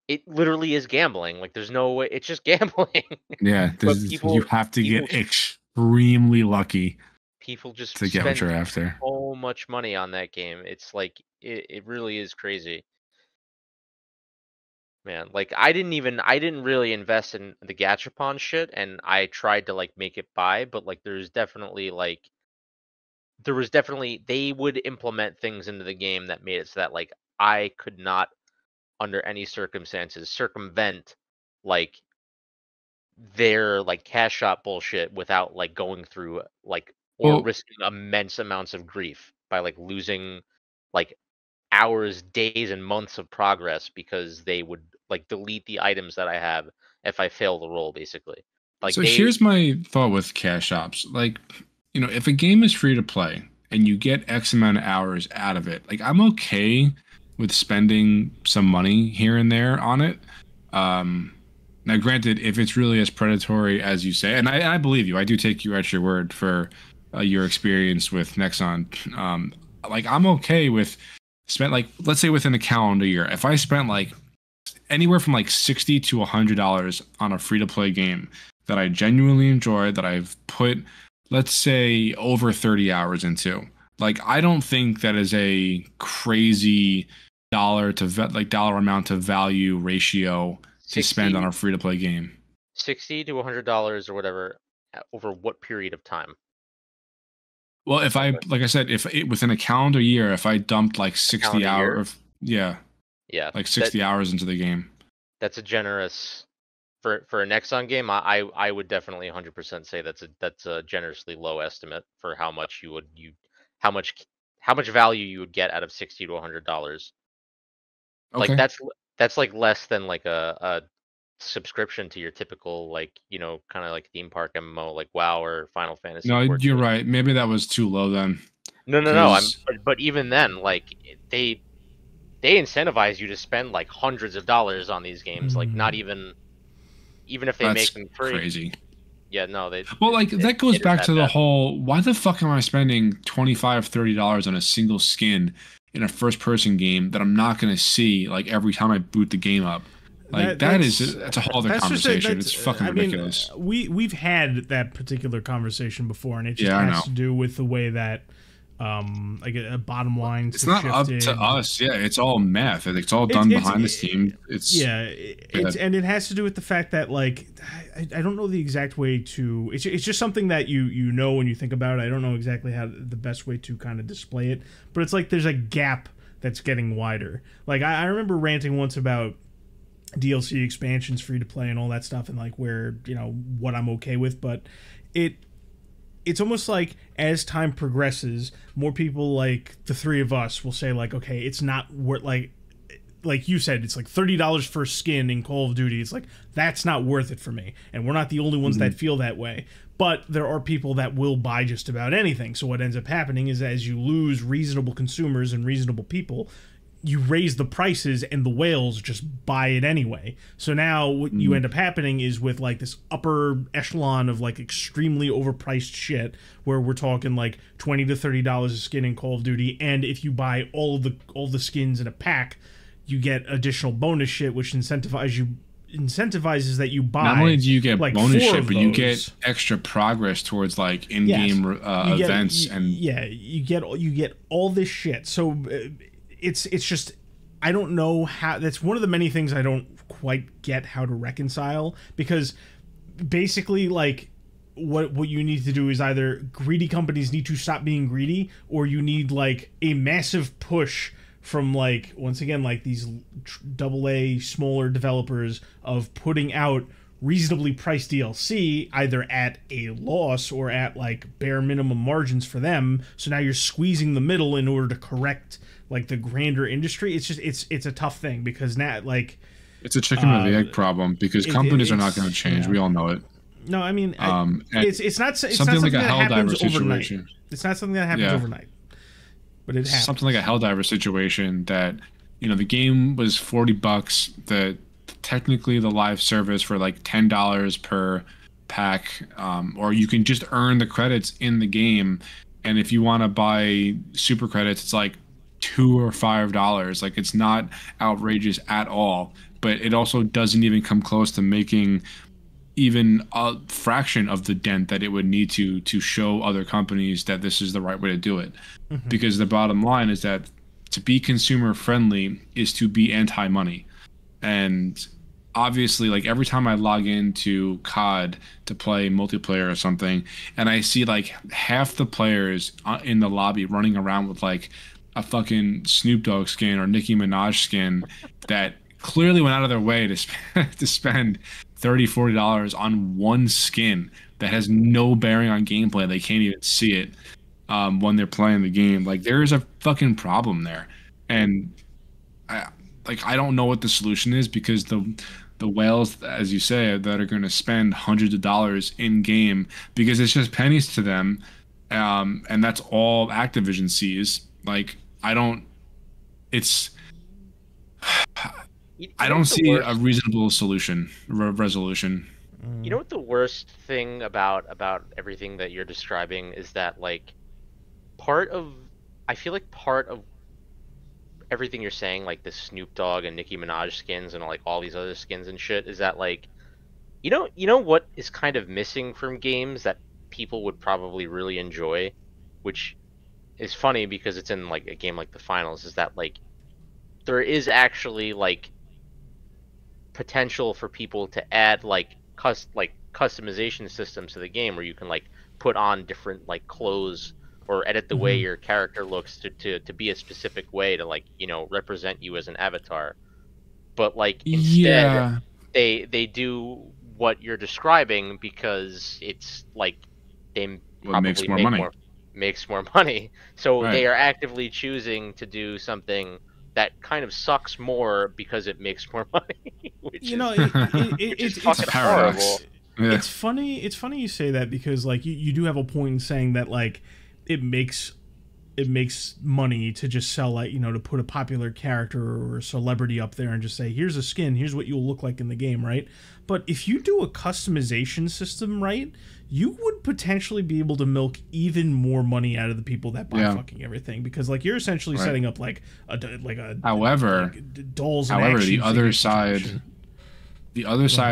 it literally is gambling. Like there's no way, it's just gambling. Yeah, you have to get extremely lucky. People just to get what you're after. So much money on that game. It's like it really is crazy. Man, like I didn't really invest in the gachapon shit, and I tried to like make it buy, but like there was definitely they would implement things into the game that made it so that like I could not under any circumstances circumvent like their like cash shop bullshit without like going through like or Well, risking immense amounts of grief by like losing like hours, days, and months of progress because they would like delete the items that I have if I fail the roll, basically. Like so here's my thought with cash shops. Like, if a game is free to play and you get X amount of hours out of it, like I'm okay with spending some money here and there on it. Now, granted, if it's really as predatory as you say, and I believe you, I do take you at your word for your experience with Nexon. Like I'm okay with like let's say within a calendar year, if I spent like anywhere from like $60 to $100 on a free to play game that I genuinely enjoy, that I've put, let's say, over 30 hours into. Like, I don't think that is a crazy dollar amount to value ratio to spend on a free to play game. $60 to $100 or whatever over what period of time? Well, if like I said, if it, within a calendar year, if I dumped like 60 hours, yeah, like 60 hours into the game. That's a generous for a Nexon game. I would definitely 100% say that's a generously low estimate for how much how much value you would get out of $60 to $100. Okay. Like that's like less than like a subscription to your typical like kind of like theme park MMO like WoW or Final Fantasy. No, you're right. Maybe that was too low then. No. But even then, like they incentivize you to spend like hundreds of dollars on these games. Like not even if they make them free. Crazy. Yeah, no, that goes back to the whole, why the fuck am I spending $25, $30 on a single skin in a first person game that I'm not going to see like every time I boot the game up? Like that's a whole other conversation. It's fucking ridiculous. We've had that particular conversation before, and it just has to do with the way that like a bottom line. It's not up to us. Yeah, it's all math. It's all done behind the scenes. And it has to do with the fact that like I don't know the exact way to. It's just something that you know when you think about it. I don't know exactly how the best way to kind of display it, but it's like there's a gap that's getting wider. Like I remember ranting once about DLC expansions, free to play, and all that stuff, and like where what I'm okay with, but it's almost like as time progresses, more people like the three of us will say like, okay, it's not worth like you said, it's like $30 for a skin in Call of Duty. It's like that's not worth it for me, and we're not the only ones that feel that way. But there are people that will buy just about anything. So what ends up happening is as you lose reasonable consumers and reasonable people, you raise the prices and the whales just buy it anyway. So now what you end up happening is with like this upper echelon of like extremely overpriced shit where we're talking like $20 to $30 a skin in Call of Duty, and if you buy all the skins in a pack, you get additional bonus shit which incentivizes that you buy. Not only do you get like bonus shit, but you get extra progress towards like in-game events you get all this shit. So it's just I don't know how. That's one of the many things I don't quite get how to reconcile, because basically like what you need to do is either greedy companies need to stop being greedy, or you need like a massive push from like once again like these AA smaller developers of putting out reasonably priced DLC either at a loss or at like bare minimum margins for them. So now you're squeezing the middle in order to correct like the grander industry. It's just it's a tough thing because now like it's a chicken or the egg problem, because companies are not going to change. We all know it. No, I mean it's not something like a Helldiver situation. It's not something that happens overnight, but it happens. Something like a Helldiver situation that the game was $40. That technically the live service for like $10 per pack, or you can just earn the credits in the game, and if you want to buy super credits, it's like $2 or $5. Like it's not outrageous at all, but it also doesn't even come close to making even a fraction of the dent that it would need to show other companies that this is the right way to do it. Because the bottom line is that to be consumer friendly is to be anti-money. And obviously, like every time I log into COD to play multiplayer or something, and I see like half the players in the lobby running around with like a fucking Snoop Dogg skin or Nicki Minaj skin that clearly went out of their way to to spend $30-$40 on one skin that has no bearing on gameplay. They can't even see it when they're playing the game. Like there is a fucking problem there, and I don't know what the solution is, because the whales, as you say, that are going to spend hundreds of dollars in game because it's just pennies to them, and that's all Activision sees. Like I don't, it's I don't see a reasonable resolution. You know what the worst thing about everything that you're describing is that, like, I feel like part of everything you're saying, like the Snoop Dogg and Nicki Minaj skins and like all these other skins and shit, is that like, you know what is kind of missing from games that people would probably really enjoy, which is funny because it's in like a game like the Finals, is that like there is actually like potential for people to add like customization systems to the game where you can like put on different like clothes or edit the way your character looks to be a specific way to, like, you know, represent you as an avatar. But like instead they do what you're describing because it's like they probably makes more money. So they are actively choosing to do something that kind of sucks more because it makes more money. It's fucking horrible. Yeah. It's funny you say that, because like you do have a point in saying that like it makes money to just sell, like, you know, to put a popular character or a celebrity up there and just say, here's a skin, here's what you'll look like in the game, right? But if you do a customization system right, you would potentially be able to milk even more money out of the people that buy fucking everything, because like you're essentially setting up like a dolls. However, the other side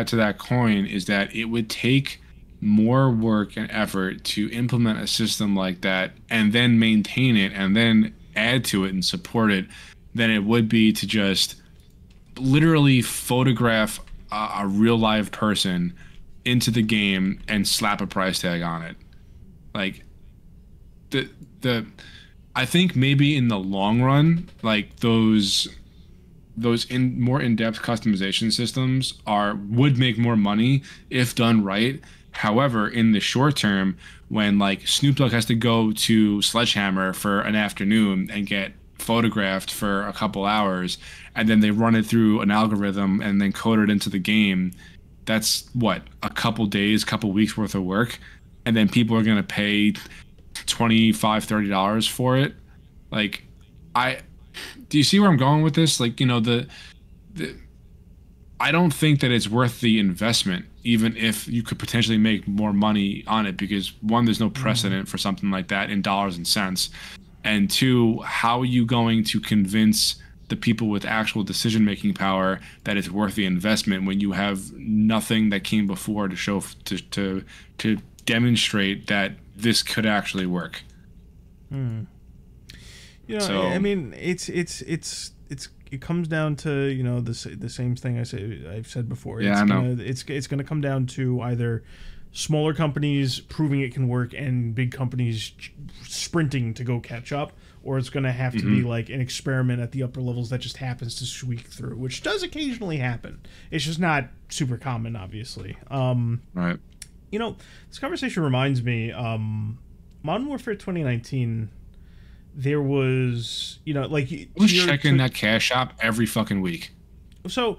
to that coin is that it would take more work and effort to implement a system like that and then maintain it and then add to it and support it than it would be to just literally photograph a real live person into the game and slap a price tag on it. Like I think maybe in the long run, like those more in-depth customization systems would make more money if done right. However, in the short term, when like Snoop Dogg has to go to Sledgehammer for an afternoon and get photographed for a couple hours, and then they run it through an algorithm and then code it into the game, that's what, a couple days, couple weeks worth of work, and then people are going to pay $25-$30 for it. Like, do you see where I'm going with this? Like, you know, I don't think that it's worth the investment, even if you could potentially make more money on it, because one, there's no precedent for something like that in dollars and cents, and two, how are you going to convince the people with actual decision-making power that it's worth the investment when you have nothing that came before to show to demonstrate that this could actually work? You know, so, I mean, it comes down to, you know, the same thing I've said before. Yeah, I know. It's going to come down to either smaller companies proving it can work and big companies sprinting to go catch up, or it's going to have to be like an experiment at the upper levels that just happens to squeak through, which does occasionally happen. It's just not super common, obviously. Right. You know, this conversation reminds me, Modern Warfare 2019, there was, you know, like, who's checking that cash shop every fucking week? So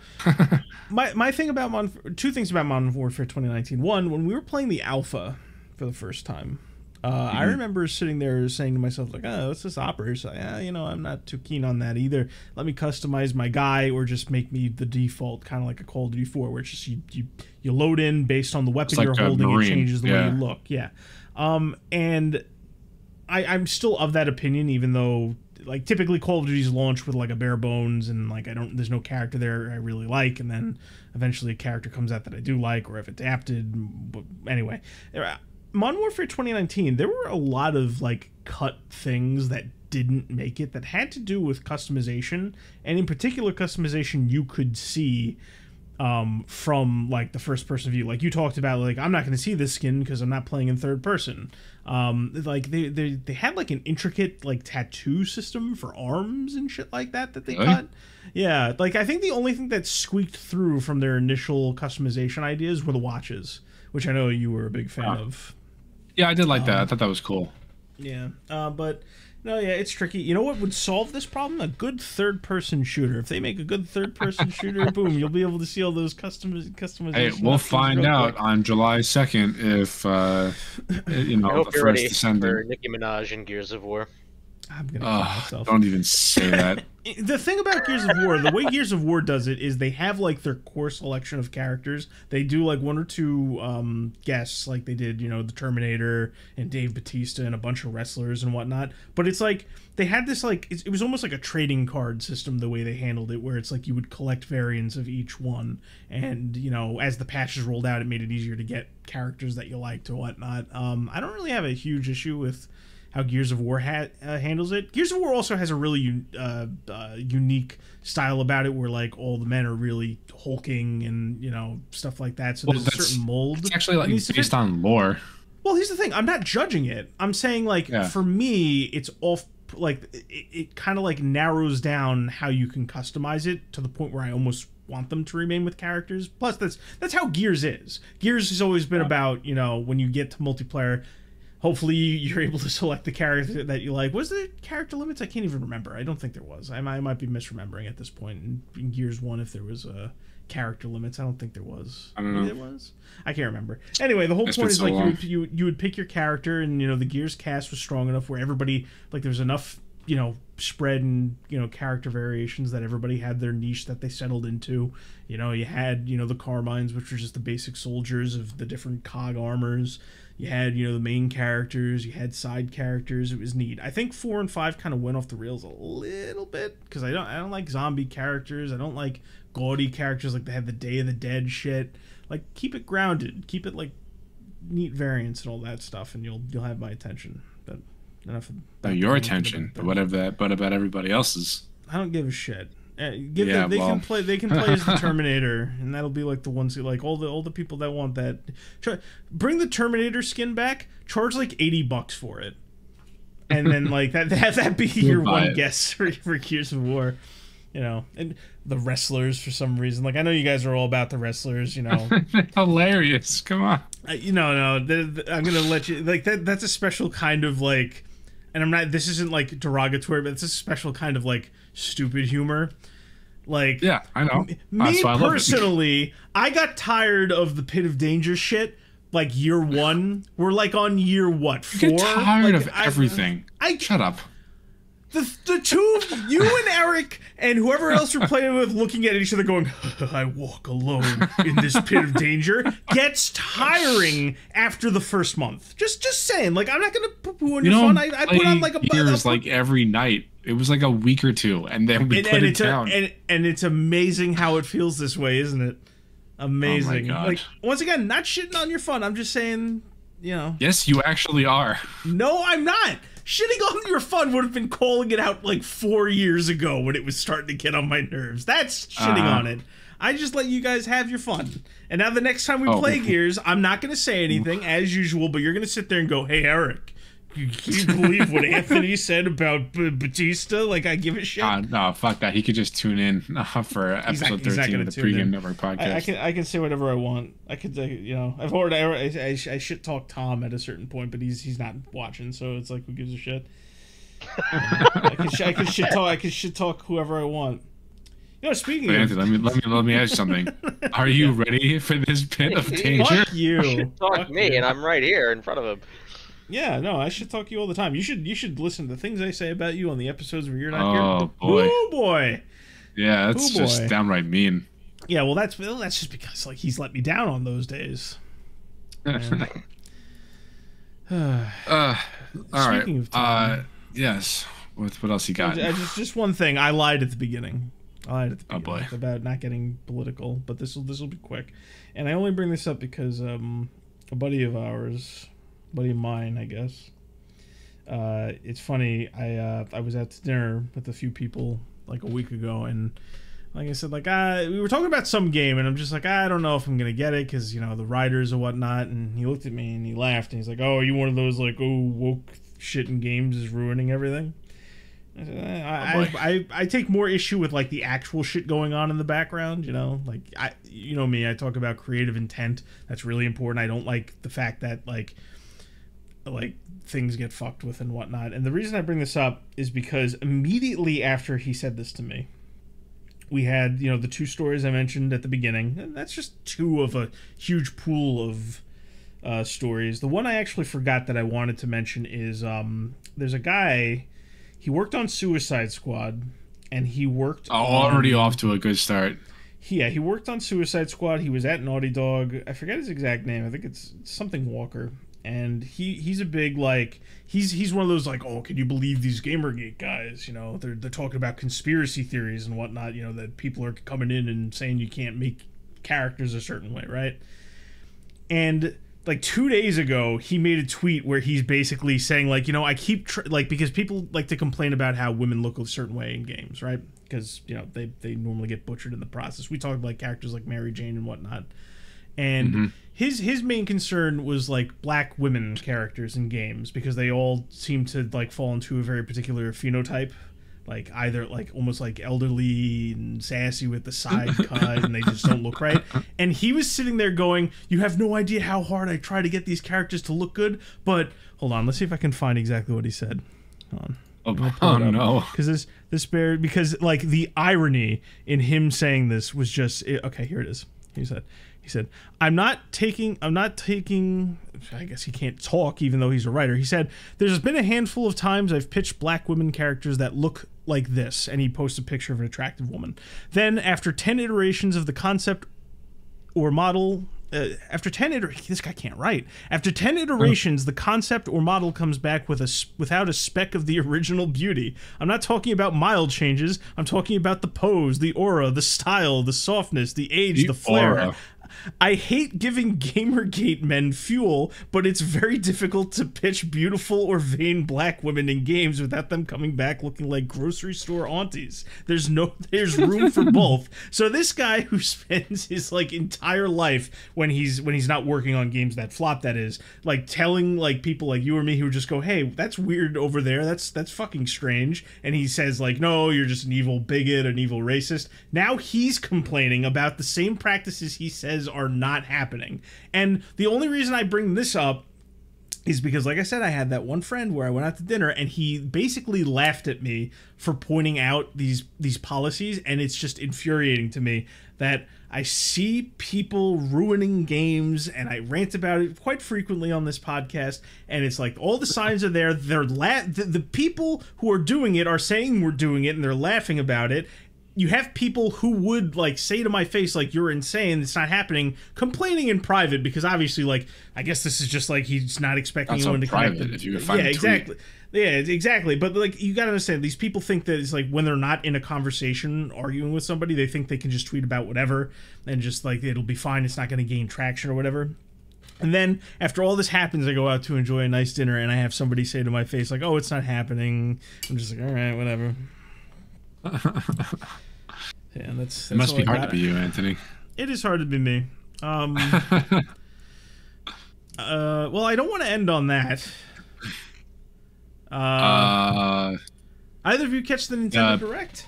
my thing about two things about Modern Warfare 2019. One, when we were playing the alpha for the first time, I remember sitting there saying to myself, like, oh, what's this opera? So, you know, I'm not too keen on that either. Let me customize my guy, or just make me the default, kind of like a Call of Duty 4, where it's just you load in based on the weapon you're holding. It changes the way you look. Yeah. And I'm still of that opinion, even though, like, typically Call of Duty's launched with like a bare bones, and like there's no character there I really like, and then eventually a character comes out that I do like, or I've adapted. But anyway, Modern Warfare 2019, there were a lot of like cut things that didn't make it that had to do with customization, and in particular customization you could see from like the first person view. Like you talked about, like I'm not going to see this skin because I'm not playing in third person. Like they had like an intricate like tattoo system for arms and shit like that they cut. Yeah, like I think the only thing that squeaked through from their initial customization ideas were the watches, which I know you were a big fan of. Yeah, I did like that. I thought that was cool. Yeah, but no, yeah, it's tricky. You know what would solve this problem? A good third-person shooter. If they make a good third-person shooter, boom, you'll be able to see all those customizations. Hey, we'll find out on July 2nd if you know, I hope the you're first ready Descendant. for Nicki Minaj and Gears of War. I'm gonna kill myself. Don't even say that. The thing about Gears of War, the way Gears of War does it is they have like their core selection of characters. They do like one or two guests, like they did, you know, the Terminator and Dave Bautista and a bunch of wrestlers and whatnot. But it's like they had this like it was almost like a trading card system the way they handled it, where it's like you would collect variants of each one, and you know, as the patches rolled out, it made it easier to get characters that you liked or whatnot. I don't really have a huge issue with how Gears of War handles it. Gears of War also has a really unique style about it, where like all the men are really hulking and you know stuff like that. So there's a certain mold. It's actually like based on lore. Well, here's the thing. I'm not judging it. I'm saying like for me, it's off. Like it kind of like narrows down how you can customize it to the point where I almost want them to remain with characters. Plus, that's how Gears is. Gears has always been about, you know, when you get to multiplayer, hopefully you're able to select the character that you like. Was there character limits? I can't even remember. I don't think there was. I might be misremembering at this point. In Gears 1, if there was character limits, I don't think there was. I don't know. Maybe there was? I can't remember. Anyway, the whole point is like you would pick your character, and you know the Gears cast was strong enough where everybody, like there was enough, you know, spread and, you know, character variations that everybody had their niche that they settled into. You know, you had, you know, the Carmines, which were just the basic soldiers of the different cog armors. You had, you know, the main characters. You had side characters. It was neat. I think 4 and 5 kind of went off the rails a little bit because I don't like zombie characters. I don't like gaudy characters like they had the Day of the Dead shit. Like, keep it grounded. Keep it like neat variants and all that stuff, and you'll have my attention. But enough of your attention. But what about everybody else's? I don't give a shit. They can play as the Terminator, and that'll be like the ones who like all the people that want that. Bring the Terminator skin back. Charge like $80 for it, and then like that be your one guess for Gears of War. You know, and the wrestlers for some reason. Like I know you guys are all about the wrestlers. You know, hilarious. Come on. No. I'm gonna let you like that. That's a special kind of like, and I'm not. This isn't like derogatory, but it's a special kind of like stupid humor. Like, yeah, I know. Me personally, I got tired of the Pit of Danger shit. Like year 1, we're like on year what? 4. You get tired of everything. Shut up. The two of you and Eric and whoever else you're playing with looking at each other going, I walk alone in this pit of danger, gets tiring after the first month. Just saying. Like, I'm not going to poo-poo on your fun. I put on like a... Gears like every night. It was like a week or two, and then we put it down. And it's amazing how it feels this way, isn't it? Amazing. Oh my God. Like, once again, not shitting on your fun. I'm just saying, you know. Yes, you actually are. No, I'm not. Shitting on your fun would have been calling it out like 4 years ago when it was starting to get on my nerves. That's shitting on it. I just let you guys have your fun. And now the next time we play Gears, I'm not going to say anything as usual, but you're going to sit there and go, hey, Eric, can you believe what Anthony said about Batista? Like, I give a shit. No, fuck that. He could just tune in for episode 13 of the Pregame Network podcast. I can say whatever I want. I could, you know, I shit talk Tom at a certain point, but he's not watching, so it's like, who gives a shit? I can shit talk whoever I want. You know, speaking of Anthony, let me ask you something. Are you ready for this pit of danger? Fuck you. Talk me, and I'm right here in front of him. Yeah, no, I should talk to you all the time. You should listen to the things I say about you on the episodes where you're not here. Oh boy. Oh boy. Yeah, that's just downright mean. Yeah, well that's just because like he's let me down on those days. All right. Of time, yes. What else you got? Just one thing. I lied at the beginning. Oh boy. About not getting political, but this will be quick. And I only bring this up because a buddy of mine, I guess, It's funny. I was at dinner with a few people like a week ago, and like I said, like we were talking about some game, and I'm just like, I don't know if I'm gonna get it because the writers or whatnot. And he looked at me and he laughed, and he's like, "Oh, are you one of those like woke shit in games is ruining everything?" I said, I take more issue with like the actual shit going on in the background. Like me, I talk about creative intent. That's really important. I don't like the fact that like things get fucked with and whatnot. And the reason I bring this up is because immediately after he said this to me, we had the two stories I mentioned at the beginning, and that's just two of a huge pool of stories. The one I actually forgot that I wanted to mention is there's a guy. He worked on Suicide Squad, and he worked already off to a good start. Yeah, he worked on Suicide Squad. He was at Naughty Dog. I forget his exact name. I think it's something Walker. And he's a big he's one of those oh, can you believe these Gamergate guys? They're talking about conspiracy theories and whatnot. That people are coming in and saying you can't make characters a certain way, right? And 2 days ago, he made a tweet where he's basically saying I keep because people like to complain about how women look a certain way in games, right? Because they normally get butchered in the process. We talk about characters like Mary Jane and whatnot, and his main concern was black women characters in games because they all seem to fall into a very particular phenotype. Either almost elderly and sassy with the side cut, and they just don't look right. And he was sitting there going, "You have no idea how hard I try to get these characters to look good." But hold on, let's see if I can find exactly what he said. Hold on. Oh no! Because the irony in him saying this was just okay. Here it is. He said, I'm not taking, I guess he can't talk even though he's a writer. He said, there's been a handful of times I've pitched black women characters that look like this. And he posts a picture of an attractive woman. Then after 10 iterations of the concept or model, this guy can't write. After 10 iterations, the concept or model comes back without a speck of the original beauty. I'm not talking about mild changes. I'm talking about the pose, the aura, the style, the softness, the age, the flair. Aura. I hate giving Gamergate men fuel, but it's very difficult to pitch beautiful or vain black women in games without them coming back looking like grocery store aunties. There's room for both. So this guy who spends his entire life when he's not working on games that flop, that is, telling people like you or me who just go, hey, that's weird over there, that's fucking strange, and he says no, you're just an evil bigot, an evil racist. Now he's complaining about the same practices he says are not happening. And the only reason I bring this up is because, like I said, I had that one friend where I went out to dinner and he basically laughed at me for pointing out these policies, and it's just infuriating to me that I see people ruining games, and I rant about it quite frequently on this podcast, and it's all the signs are there. The people who are doing it are saying we're doing it, and they're laughing about it. You have people who would say to my face you're insane, it's not happening, complaining in private because obviously I guess this is just he's not expecting anyone to connect. If you find exactly. Yeah, exactly. But you gotta understand, these people think that it's when they're not in a conversation arguing with somebody, they think they can just tweet about whatever and just it'll be fine, it's not going to gain traction or whatever. And then after all this happens, I go out to enjoy a nice dinner and I have somebody say to my face oh, it's not happening. I'm just all right, whatever. Yeah, that's it must be hard to be you, Anthony. It is hard to be me. Well, I don't want to end on that. Either of you catch the Nintendo Direct?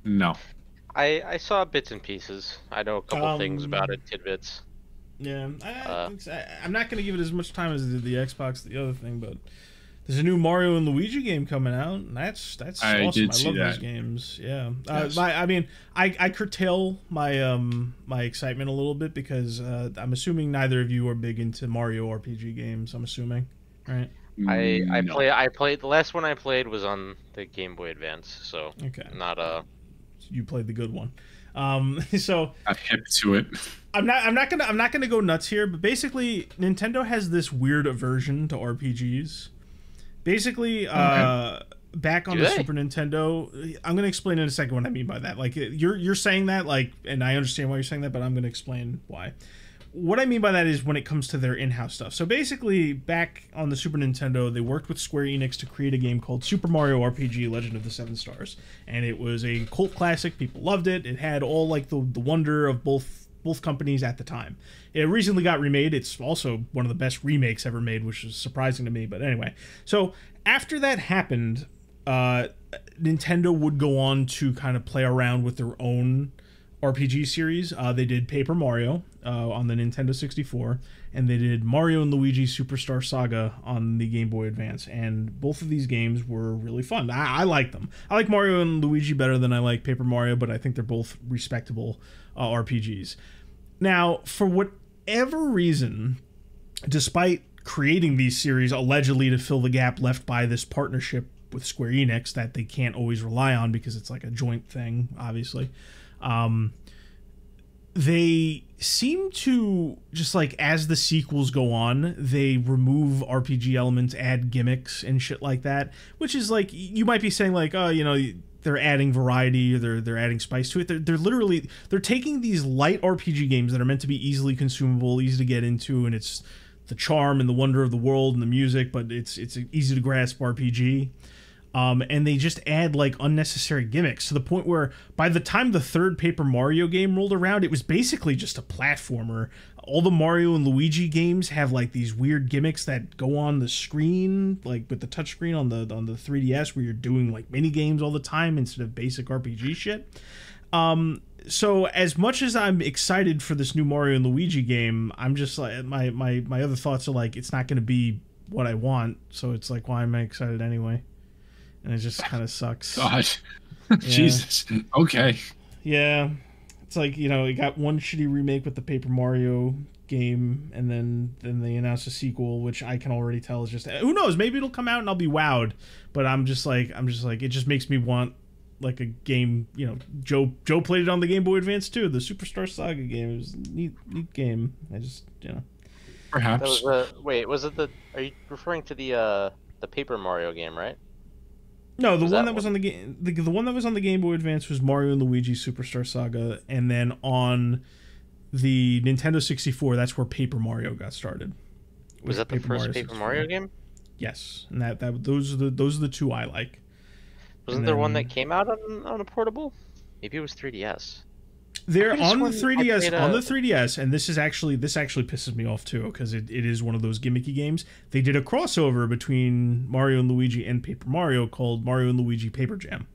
No. I saw bits and pieces. I know a couple things about it, tidbits. Yeah, I'm not going to give it as much time as I did the Xbox, the other thing, but there's a new Mario and Luigi game coming out, and that's awesome. I love those games. Yeah, yes. I curtail my my excitement a little bit because I'm assuming neither of you are big into Mario RPG games. I'm assuming, right? I played the last one I played was on the Game Boy Advance, so okay, not you played the good one. So I'm hip to it. I'm not gonna go nuts here, but basically Nintendo has this weird aversion to RPGs. Basically, back on the Super Nintendo, I'm going to explain in a second what I mean by that. You're saying that, and I understand why you're saying that, but I'm going to explain why. what I mean by that is when it comes to their in-house stuff. So basically, back on the Super Nintendo, they worked with Square Enix to create a game called Super Mario RPG Legend of the Seven Stars. And it was a cult classic. People loved it. It had all like the wonder of both companies at the time. It recently got remade. It's also one of the best remakes ever made, which is surprising to me. But anyway, so after that happened, Nintendo would go on to kind of play around with their own RPG series. They did Paper Mario on the Nintendo 64, and they did Mario and Luigi Superstar Saga on the Game Boy Advance. And both of these games were really fun. I like them. I like Mario and Luigi better than I like Paper Mario, but I think they're both respectable RPGs. Now, for whatever reason, despite creating these series allegedly to fill the gap left by this partnership with Square Enix that they can't always rely on because it's like a joint thing, obviously, they seem to just like, as the sequels go on, they remove RPG elements, add gimmicks and shit like that, which is like, you might be saying like, oh, you know, they're adding variety or they're adding spice to it. They're taking these light RPG games that are meant to be easily consumable, easy to get into, and it's the charm and the wonder of the world and the music, but it's an easy to grasp RPG. And they just add like unnecessary gimmicks to the point where by the time the third Paper Mario game rolled around, it was basically just a platformer. All the Mario and Luigi games have like these weird gimmicks that go on the screen, like with the touchscreen on the 3DS, where you're doing like mini games all the time instead of basic RPG shit. So as much as I'm excited for this new Mario and Luigi game, I'm just like, my other thoughts are like, it's not going to be what I want. So it's like, why am I excited anyway? And it just kind of sucks. Gosh. Yeah. Jesus. Okay. Yeah. It's like, you know, it got one shitty remake with the Paper Mario game, and then they announced a sequel, which I can already tell is just, who knows, maybe it'll come out and I'll be wowed. But I'm just like, it just makes me want like a game, you know. Joe played it on the Game Boy Advance too, the Superstar Saga game. It was a neat game. I just, you know. Perhaps. Wait, was it are you referring to the Paper Mario game, right? No, the one that was on the game, the one that was on the Game Boy Advance was Mario and Luigi Superstar Saga, and then on the Nintendo 64, that's where Paper Mario got started. Was that the first Paper Mario game? Yes, and those are the two I like. Wasn't there one that came out on a portable? Maybe it was 3DS. They're on the 3DS, and this actually pisses me off too, because it is one of those gimmicky games. They did a crossover between Mario and Luigi and Paper Mario called Mario and Luigi Paper Jam,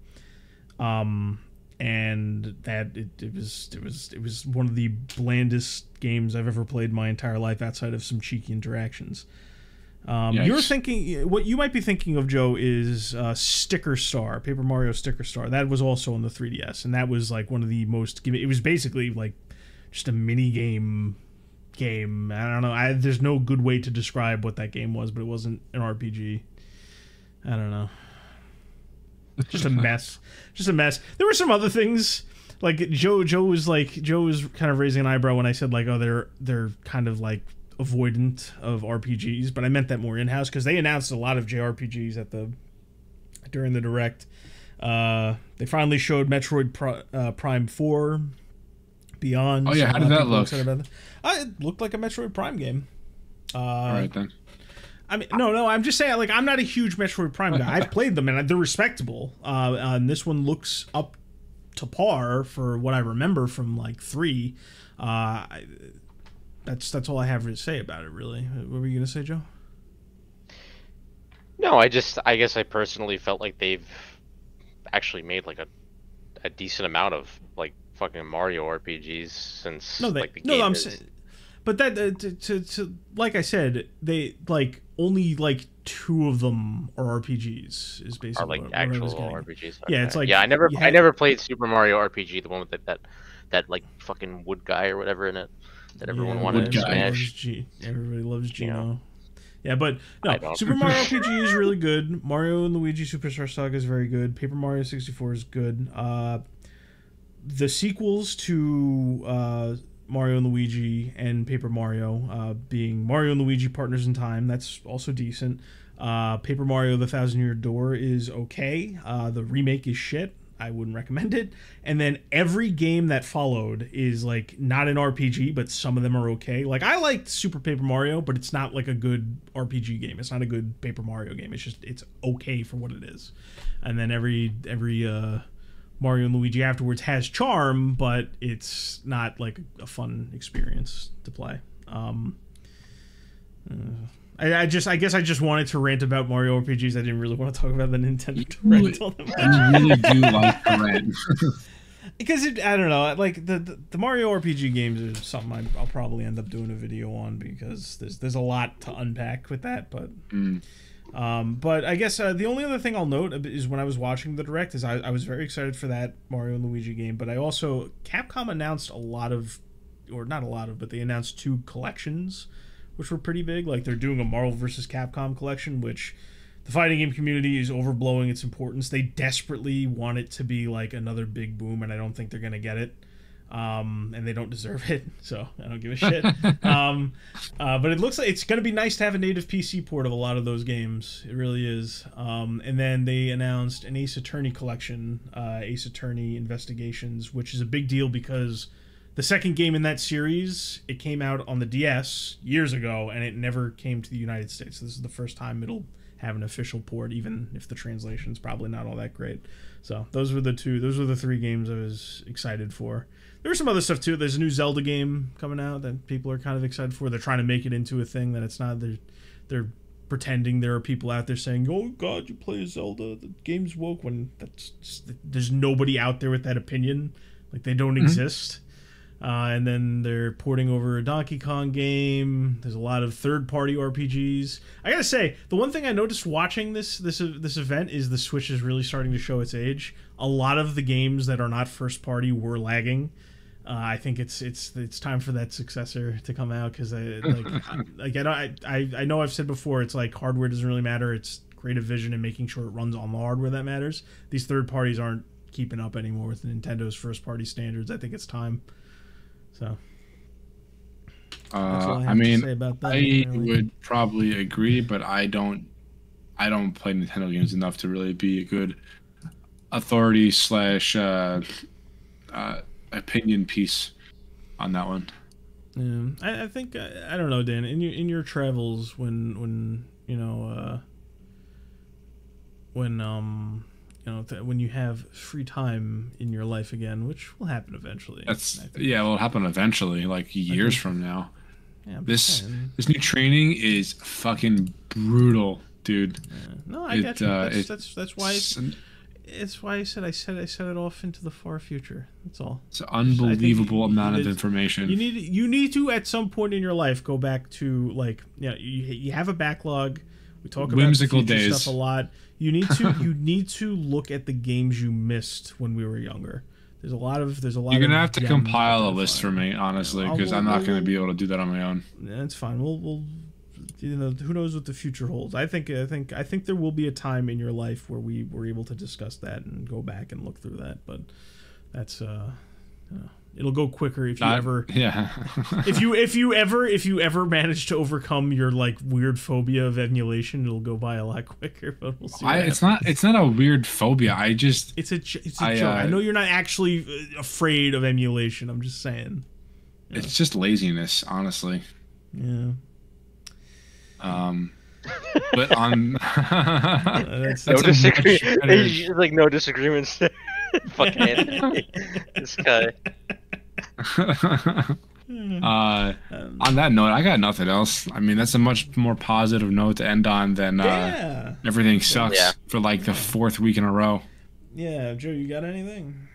and that it was one of the blandest games I've ever played in my entire life, outside of some cheeky interactions. You're thinking, what you might be thinking of, Joe, is Sticker Star, Paper Mario Sticker Star. That was also on the 3DS, and that was like one of the most. It was basically like just a mini game. I don't know. There's no good way to describe what that game was, but it wasn't an RPG. I don't know. Just a mess. Just a mess. There were some other things. Like Joe was kind of raising an eyebrow when I said like, oh, they're kind of like avoidant of RPGs, but I meant that more in-house, because they announced a lot of JRPGs during the Direct. They finally showed Metroid Prime 4 Beyond. Oh yeah, how did that look? It looked like a Metroid Prime game. All right then. I mean, no, I'm just saying, like, I'm not a huge Metroid Prime guy. I've played them and they're respectable. And this one looks up to par for what I remember from like 3. That's all I have to say about it, really. What were you gonna say, Joe? No, I guess I personally felt like they've actually made like a decent amount of like fucking Mario RPGs since like the game I'm is... saying, but that to like I said, they like only like 2 of them are RPGs. Is basically are like actual RPGs. Okay. Yeah, it's like, I never played Super Mario RPG, the one with that like fucking wood guy or whatever in it. That everyone wanted to smash. Everybody loves Gino. Yeah, but no, Super Mario RPG is really good. Mario and Luigi Superstar Saga is very good. Paper Mario 64 is good. The sequels to Mario and Luigi and Paper Mario, being Mario and Luigi Partners in Time, that's also decent. Paper Mario: The Thousand Year Door is okay. The remake is shit. I wouldn't recommend it. And then every game that followed is like not an RPG, but some of them are okay. Like I liked Super Paper Mario, but it's not like a good RPG game. It's not a good Paper Mario game. It's okay for what it is. And then every Mario and Luigi afterwards has charm, but it's not like a fun experience to play. I guess I just wanted to rant about Mario RPGs. I didn't really want to talk about the Nintendo Direct all that much. I really do like the rant. Because I don't know, like the Mario RPG games are something I'll probably end up doing a video on, because there's a lot to unpack with that. But but I guess the only other thing I'll note is when I was watching the Direct is I was very excited for that Mario and Luigi game. But Capcom announced but they announced 2 collections, which were pretty big. Like they're doing a Marvel vs. Capcom collection, which the fighting game community is overblowing its importance. They desperately want it to be like another big boom, and I don't think they're going to get it. And they don't deserve it, so I don't give a shit. But it looks like it's going to be nice to have a native PC port of a lot of those games. It really is. And then they announced an Ace Attorney collection, Ace Attorney Investigations, which is a big deal because the second game in that series, it came out on the DS years ago, and it never came to the United States. This is the first time it'll have an official port, even if the translation's probably not all that great. So those were the 3 games I was excited for. There was some other stuff too. There's a new Zelda game coming out that people are kind of excited for. They're trying to make it into a thing that it's not. They're pretending there are people out there saying, "Oh God, you play Zelda, the game's woke," when there's nobody out there with that opinion. Like they don't exist. And then they're porting over a Donkey Kong game. There's a lot of third-party RPGs. I gotta say, the one thing I noticed watching this event is the Switch is really starting to show its age. A lot of the games that are not first-party were lagging. I think it's time for that successor to come out, because I know I've said before, it's like hardware doesn't really matter. It's creative vision and making sure it runs on the hardware that matters. These third parties aren't keeping up anymore with Nintendo's first-party standards. I think it's time. So that's all I have to say about that. I would probably agree, but I don't play Nintendo games enough to really be a good authority / opinion piece on that one. I think I don't know, Dan. In your travels, when you have free time in your life again, which will happen eventually. It'll happen eventually, like years from now. Yeah, this new training is fucking brutal, dude. Yeah. No, I get you. That's why. It's why I set it off into the far future. That's all. It's an unbelievable amount of information. You need to at some point in your life go back to you have a backlog. We talk about whimsical days stuff a lot. You need to look at the games you missed when we were younger. There's a lot. You're gonna have to compile a list for me, honestly, because I'm not gonna be able to do that on my own. That's fine. We'll who knows what the future holds. I think there will be a time in your life where we were able to discuss that and go back and look through that. But that's it'll go quicker if you ever. Yeah. if you ever manage to overcome your like weird phobia of emulation, it'll go by a lot quicker. But we'll see. It's not a weird phobia. It's a joke. I know you're not actually afraid of emulation. I'm just saying. It's just laziness, honestly. Yeah. But on that's no disagreements. Fucking this guy. On that note, I got nothing else. I mean, that's a much more positive note to end on than everything sucks for like the 4th week in a row. Yeah, Joe, you got anything?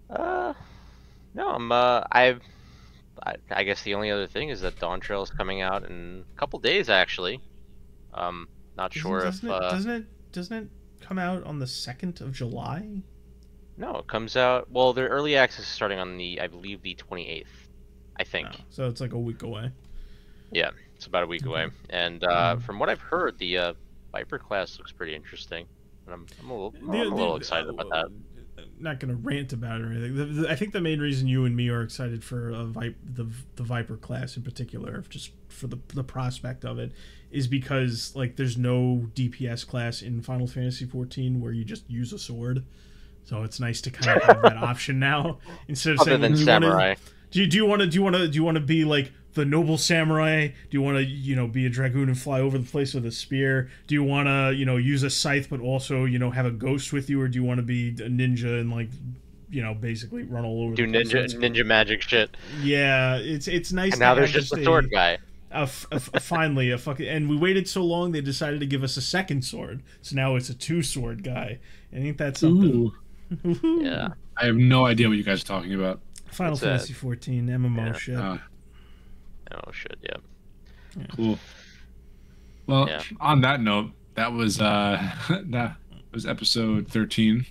No, I guess the only other thing is that Dawn Trail is coming out in a couple days, actually. Not sure if doesn't it come out on the 2nd of July? No, it comes out. Well, their early access is starting on I believe the 28th. I think. Oh, so it's like a week away. Yeah, it's about a week away. And from what I've heard, the Viper class looks pretty interesting, and I'm a little excited about that. not gonna rant about it or anything. I think the main reason you and me are excited for the Viper class in particular, just for the prospect of it, is because like there's no DPS class in Final Fantasy 14 where you just use a sword. So it's nice to kind of have that option now instead of saying, than samurai. Do you want to be like the noble samurai? Do you want to be a dragoon and fly over the place with a spear? Do you want to use a scythe but also have a ghost with you, or do you want to be a ninja and like basically run all over? Do ninja magic shit. Yeah, it's nice. And now there's just a sword guy. Finally, and we waited so long they decided to give us a second sword, so now it's a 2-sword guy. And ain't that something? Yeah, I have no idea what you guys are talking about. Final Fantasy 14 MMO shit. Oh shit, yeah. Cool. Well, on that note, that was episode 13.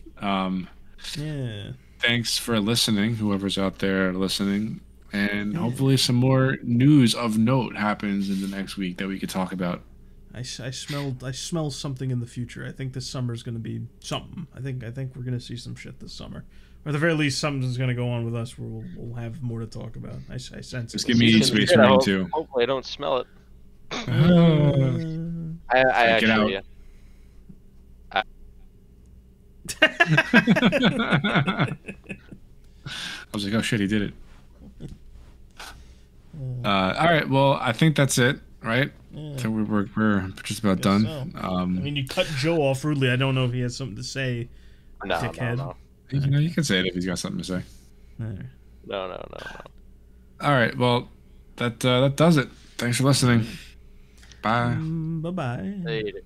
Thanks for listening, whoever's out there listening, and hopefully some more news of note happens in the next week that we could talk about. I smell something in the future. I think this summer's going to be something. I think we're going to see some shit this summer. Or at the very least, something's going to go on with us where we'll have more to talk about. I sense it. Just give me Space Marine too. Hopefully I don't smell it. I get out. Yeah. I was like, oh shit, he did it. All right, well, I think that's it, right? Yeah. So we're just about done. So. I mean, you cut Joe off rudely. I don't know if he has something to say. No. You can say it if he's got something to say. No. All right, well, that does it. Thanks for listening. Bye. Bye-bye. Later.